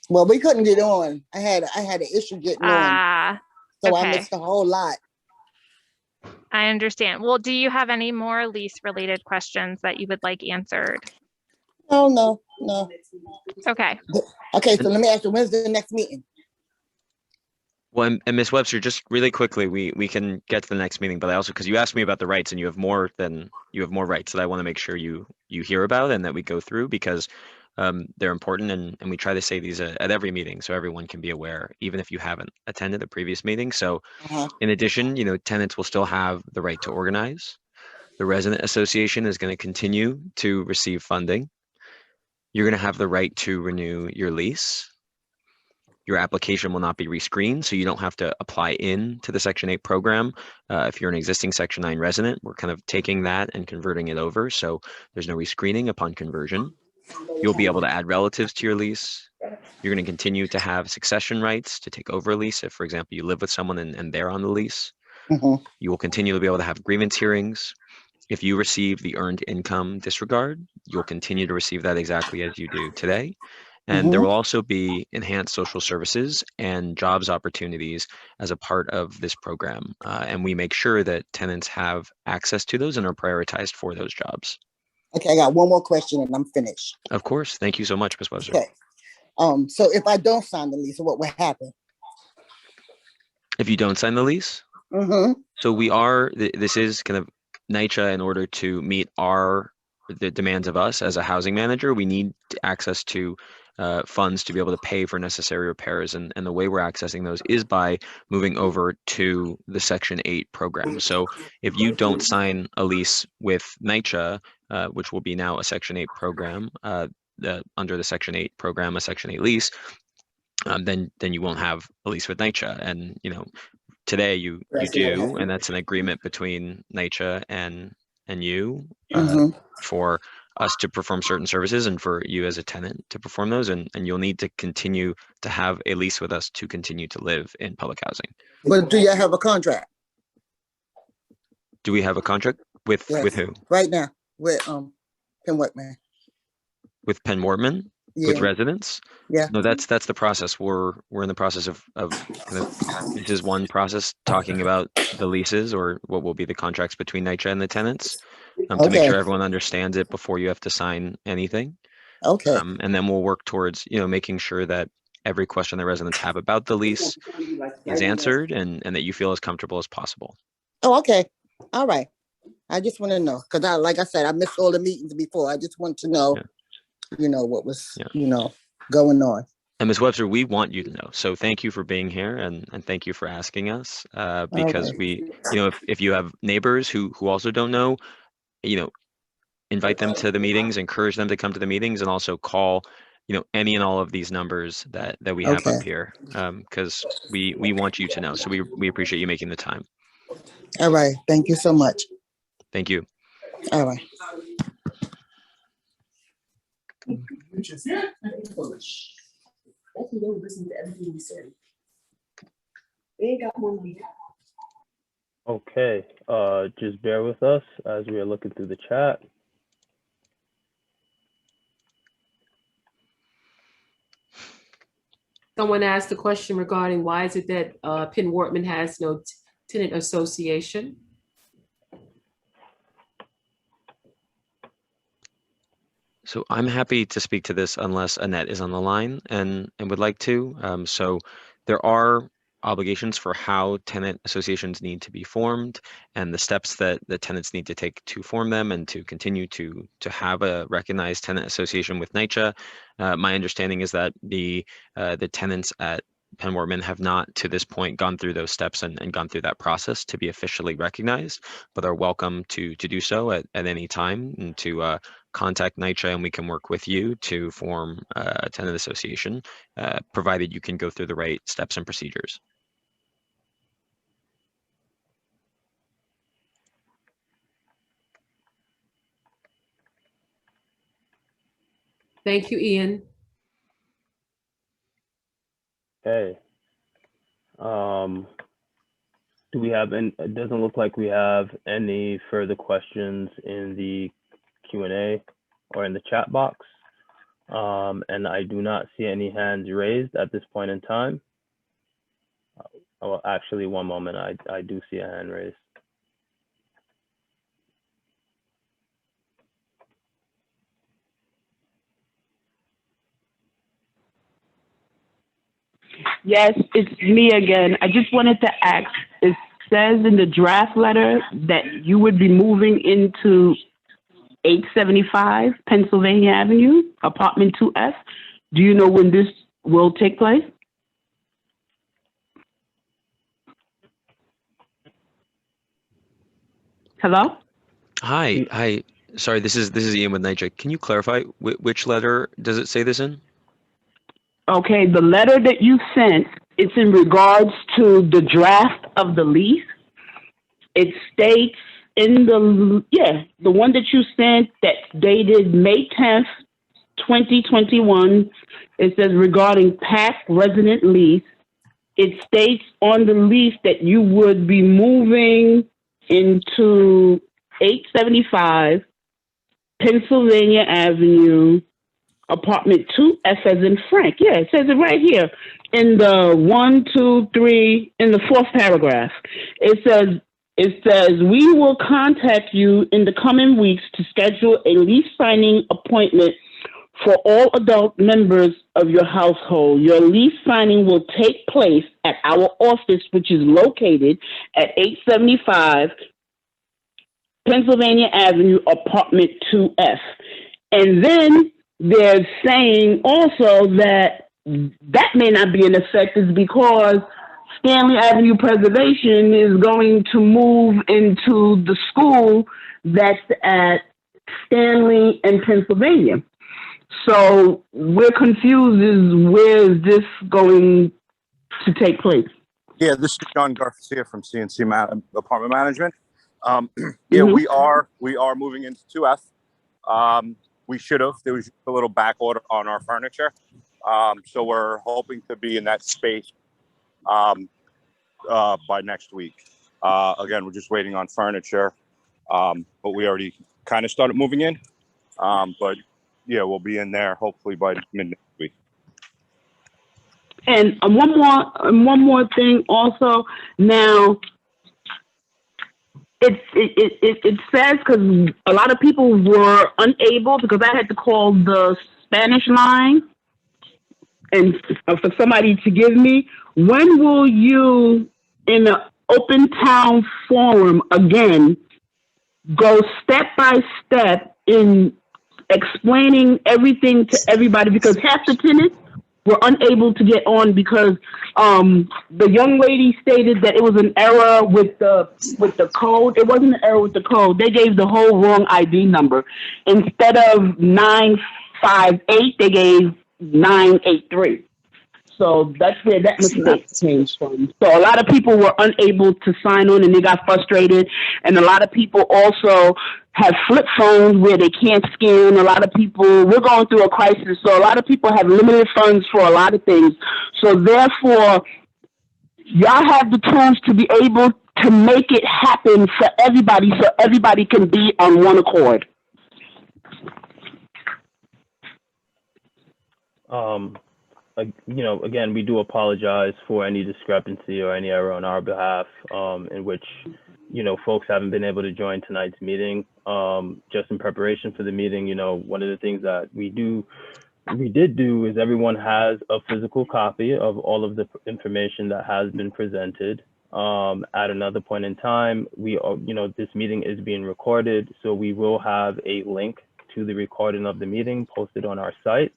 well, we couldn't get on. I had an issue getting on, so okay. I missed a whole lot. I understand. Well, do you have any more lease-related questions that you would like answered? Oh, no. Okay. Okay, so let me ask you, when's the next meeting? Well, and Ms. Webster, just really quickly, we can get to the next meeting, but I also, because you asked me about the rights and you have more rights that I want to make sure you hear about and that we go through because they're important and we try to say these at every meeting so everyone can be aware, even if you haven't attended a previous meeting. So in addition, tenants will still have the right to organize. The resident association is going to continue to receive funding. You're going to have the right to renew your lease. Your application will not be rescreened, so you don't have to apply in to the Section 8 program. If you're an existing Section 9 resident, we're kind of taking that and converting it over, so there's no rescreening upon conversion. You'll be able to add relatives to your lease. You're going to continue to have succession rights to take over a lease if, for example, you live with someone and they're on the lease. You will continue to be able to have grievance hearings. if you receive the earned income disregard, you'll continue to receive that exactly as you do today. And there will also be enhanced social services and jobs opportunities as a part of this program. And we make sure that tenants have access to those and are prioritized for those jobs. Okay, I got one more question and I'm finished. Of course. Thank you so much, Ms. Webster. Okay. So if I don't sign the lease, what will happen? If you don't sign the lease, so we are, this is kind of NYCHA, in order to meet the demands of us as a housing manager, we need access to funds to be able to pay for necessary repairs. And the way we're accessing those is by moving over to the Section 8 program. So if you don't sign a lease with NYCHA, which will be now a Section 8 program, under the Section 8 program, a Section 8 lease, then you won't have a lease with NYCHA. And, you know, today you do, and that's an agreement between NYCHA and you for us to perform certain services and for you as a tenant to perform those. And you'll need to continue to have a lease with us to continue to live in public housing. But do you have a contract? Do we have a contract with who? Right now, with Penn-Wortman. With Penn-Wortman? Yeah. With residents? Yeah. No, that's the process. We're in the process of kind of, this is one process talking about the leases, or what will be the contracts between NYCHA and the tenants, to make sure everyone understands it before you have to sign anything. Okay. And then we'll work towards, you know, making sure that every question the residents have about the lease is answered and that you feel as comfortable as possible. Oh, okay. All right. I just want to know, because like I said, I missed all the meetings before. I just want to know, you know, what was, you know, going on. And Ms. Webster, we want you to know. So thank you for being here and thank you for asking us, because we, you know, if you have neighbors who also don't know, you know, invite them to the meetings, encourage them to come to the meetings, and also call, you know, any and all of these numbers that we have up here, because we want you to know. So we appreciate you making the time. All right. Thank you so much. Thank you. All right. Okay, just bear with us as we are looking through the chat. Someone asked a question regarding why is it that Penn-Wortman has no tenant association? So I'm happy to speak to this unless Annette is on the line and would like to. So there are obligations for how tenant associations need to be formed and the steps that the tenants need to take to form them and to continue to have a recognized tenant association with NYCHA. My understanding is that the tenants at Penn-Wortman have not to this point gone through those steps and gone through that process to be officially recognized, but are welcome to do so at any time and to contact NYCHA, and we can work with you to form a tenant association, provided you can go through the right steps and procedures. Thank you, Ian. Okay. Do we have any, it doesn't look like we have any further questions in the Q&A or in the chat box. And I do not see any hands raised at this point in time. Well, actually, one moment, I do see a hand raised. Yes, it's me again. I just wanted to ask, it says in the draft letter that you would be moving into 875 Pennsylvania Avenue, apartment 2F. Do you know when this will take place? Hello? Hi. Sorry, this is Ian with NYCHA. Can you clarify which letter does it say this in? Okay, the letter that you sent, it's in regards to the draft of the lease. It states in the one that you sent that's dated May 10th, 2021, it says regarding PAC resident lease, it states on the lease that you would be moving into 875 Pennsylvania Avenue, apartment 2F as in Frank. Yeah, it says it right here in the 1, 2, 3, in the 4th paragraph. It says, we will contact you in the coming weeks to schedule a lease signing appointment for all adult members of your household. Your lease signing will take place at our office, which is located at 875 Pennsylvania Avenue, apartment 2F. And then they're saying also that that may not be in effect is because Stanley Avenue Preservation is going to move into the school that's at Stanley and Pennsylvania. So we're confused is where is this going to take place? Yeah, this is John Garcia from CNC Apartment Management. Yeah, we are moving into 2F. We should have. There was just a little back order on our furniture. So we're hoping to be in that space by next week. Again, we're just waiting on furniture, but we already kind of started moving in. But yeah, we'll be in there hopefully by mid next week. And one more thing also. Now, it says, because a lot of people were unable, because I had to call the Spanish line and for somebody to give me, when will you, in an open town forum again, go step by step in explaining everything to everybody? Because half the tenants were unable to get on because the young lady stated that it was an error with the code. It wasn't an error with the code. They gave the whole wrong ID number. Instead of 958, they gave 983. So that's where that mistake came from. So a lot of people were unable to sign on and they got frustrated. And a lot of people also have flip phones where they can't scan. A lot of people, we're going through a crisis. So a lot of people have limited funds for a lot of things. So therefore, y'all have the tools to be able to make it happen for everybody so everybody can be on one accord. You know, again, we do apologize for any discrepancy or any error on our behalf in which, you know, folks haven't been able to join tonight's meeting. Just in preparation for the meeting, you know, one of the things that we did do is everyone has a physical copy of all of the information that has been presented. At another point in time, you know, this meeting is being recorded, so we will have a link to the recording of the meeting posted on our site.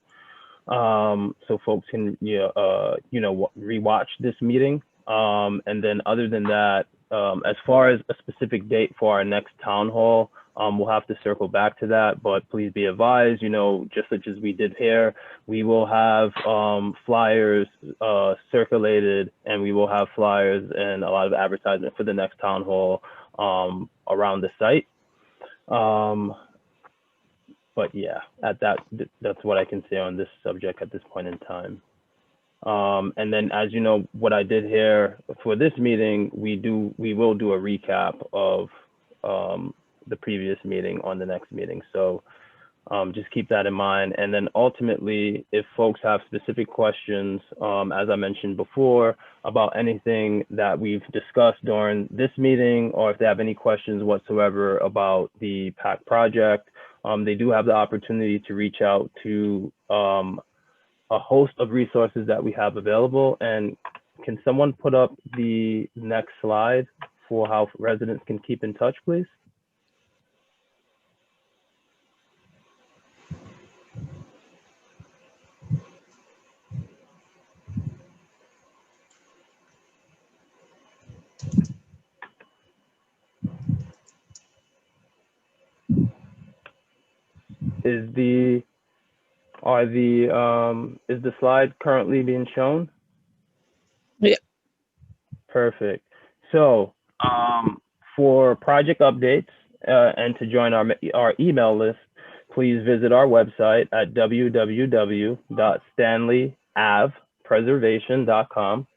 So folks can, you know, rewatch this meeting. And then other than that, as far as a specific date for our next town hall, we'll have to circle back to that, but please be advised, you know, just such as we did here, we will have flyers circulated, and we will have flyers and a lot of advertisement for the next town hall around the site. But yeah, that's what I can say on this subject at this point in time. And then, as you know, what I did here for this meeting, we will do a recap of the previous meeting on the next meeting. So just keep that in mind. And then ultimately, if folks have specific questions, as I mentioned before, about anything that we've discussed during this meeting, or if they have any questions whatsoever about the PAC project, they do have the opportunity to reach out to a host of resources that we have available. And can someone put up the next slide for how residents can keep in touch, please? Is the slide currently being shown? Yeah. Perfect. So for project updates and to join our email list, please visit our website at www.stanleyavpreservation.com.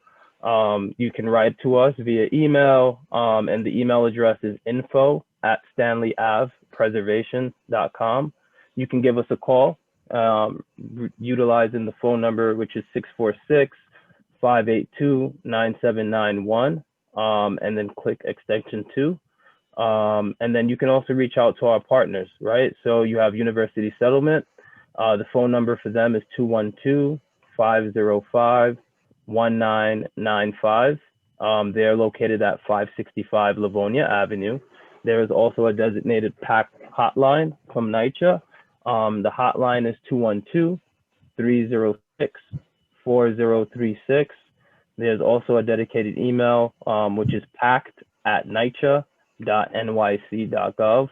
You can write to us via email, and the email address is info stanleyavpreservation.com. You can give us a call utilizing the phone number, which is 646-582-9791, and then click extension 2. And then you can also reach out to our partners, right? So you have University Settlement. The phone number for them is 212-505-1995. They're located at 565 Livonia Avenue. There is also a designated PAC hotline from NYCHA. The hotline is 212-306-4036. There's also a dedicated email, which is pact@nycha.nyc.gov.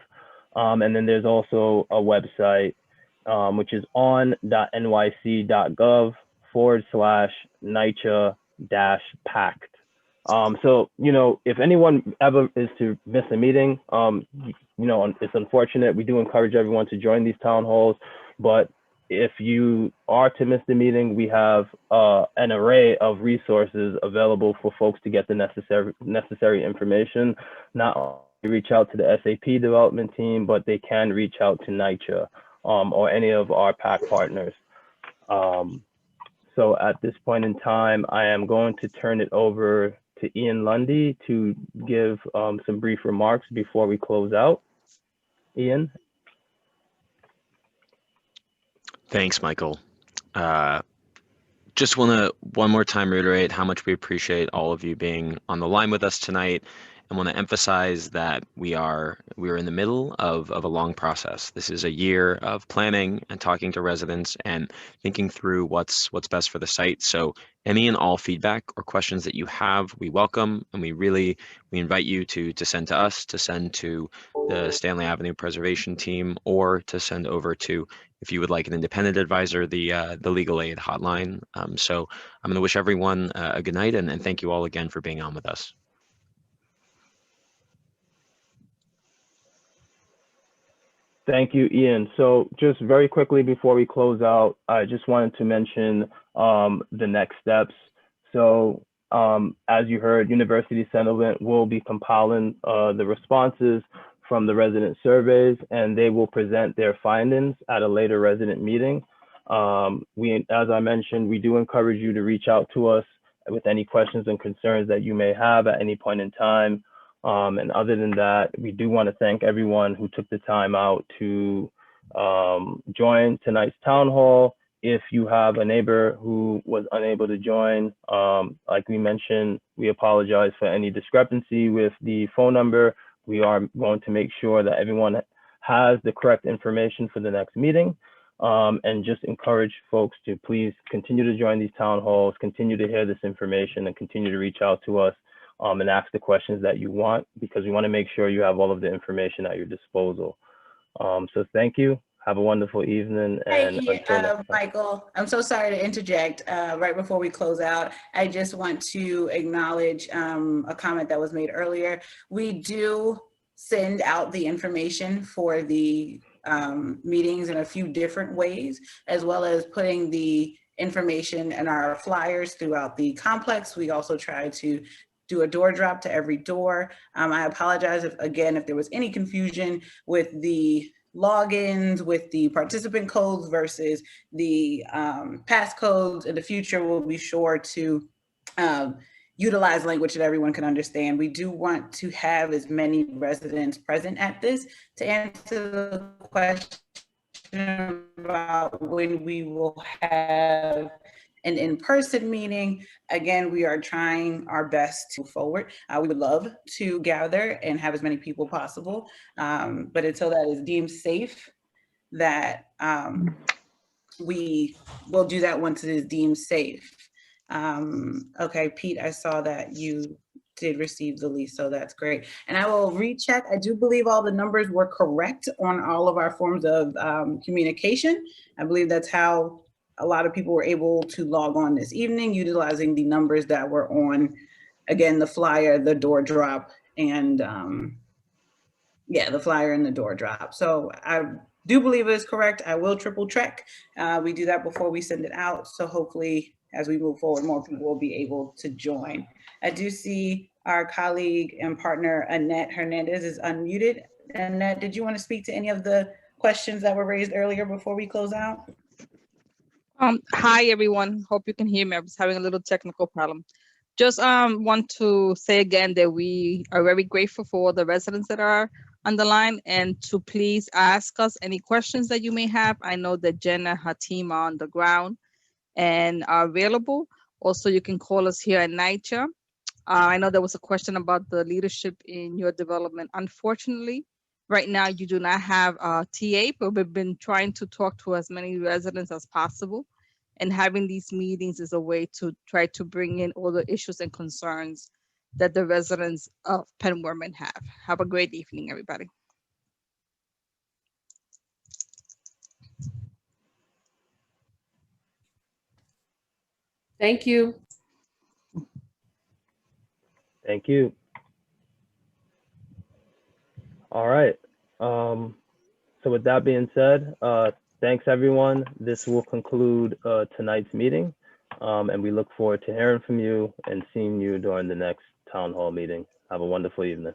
And then there's also a website, which is on.nyc.gov/NYCHA-pact. So, you know, if anyone ever is to miss a meeting, you know, it's unfortunate. We do encourage everyone to join these town halls, but if you are to miss the meeting, we have an array of resources available for folks to get the necessary information. Not only reach out to the SAP development team, but they can reach out to NYCHA or any of our PAC partners. So at this point in time, I am going to turn it over to Ian Lundy to give some brief remarks before we close out. Ian? Thanks, Michael. Just want to one more time reiterate how much we appreciate all of you being on the line with us tonight, and want to emphasize that we are in the middle of a long process. This is a year of planning and talking to residents and thinking through what's best for the site. So any and all feedback or questions that you have, we welcome, and we invite you to send to us, to send to the Stanley Avenue Preservation team, or to send over to, if you would like an independent advisor, the legal aid hotline. So I'm going to wish everyone a good night, and thank you all again for being on with us. Thank you, Ian. So just very quickly before we close out, I just wanted to mention the next steps. So as you heard, University Settlement will be compiling the responses from the resident surveys, and they will present their findings at a later resident meeting. As I mentioned, we do encourage you to reach out to us with any questions and concerns that you may have at any point in time. And other than that, we do want to thank everyone who took the time out to join tonight's town hall. If you have a neighbor who was unable to join, like we mentioned, we apologize for any discrepancy with the phone number. We are going to make sure that everyone has the correct information for the next meeting, and just encourage folks to please continue to join these town halls, continue to hear this information, and continue to reach out to us and ask the questions that you want, because we want to make sure you have all of the information at your disposal. So thank you. Have a wonderful evening. And Thank you, Michael. I'm so sorry to interject right before we close out. I just want to acknowledge a comment that was made earlier. We do send out the information for the meetings in a few different ways, as well as putting the information in our flyers throughout the complex. We also try to do a door drop to every door. I apologize if there was any confusion with the logins, with the participant codes versus the passcodes. In the future, we'll be sure to utilize language that everyone can understand. We do want to have as many residents present at this. To answer the question about when we will have an in-person meeting, again, we are trying our best to forward. We would love to gather and have as many people possible, but until that is deemed safe, that we will do that once it is deemed safe. Okay, Pete, I saw that you did receive the lease, so that's great. And I will recheck. I do believe all the numbers were correct on all of our forms of communication. I believe that's how a lot of people were able to log on this evening, utilizing the numbers that were on, again, the flyer, the door drop, and the flyer and the door drop. So I do believe it is correct. I will triple check. We do that before we send it out. So hopefully, as we move forward, more people will be able to join. I do see our colleague and partner, Annette Hernandez, is unmuted. Annette, did you want to speak to any of the questions that were raised earlier before we close out? Hi, everyone. Hope you can hear me. I was having a little technical problem. Just want to say again that we are very grateful for all the residents that are on the line and to please ask us any questions that you may have. I know that Jen and her team are on the ground and are available. Also, you can call us here at NYCHA. I know there was a question about the leadership in your development. Unfortunately, right now you do not have a TA, but we've been trying to talk to as many residents as possible. And having these meetings is a way to try to bring in all the issues and concerns that the residents of Penn-Wortman have. Have a great evening, everybody. Thank you. Thank you. All right. So with that being said, thanks everyone. This will conclude tonight's meeting. And we look forward to hearing from you and seeing you during the next town hall meeting. Have a wonderful evening.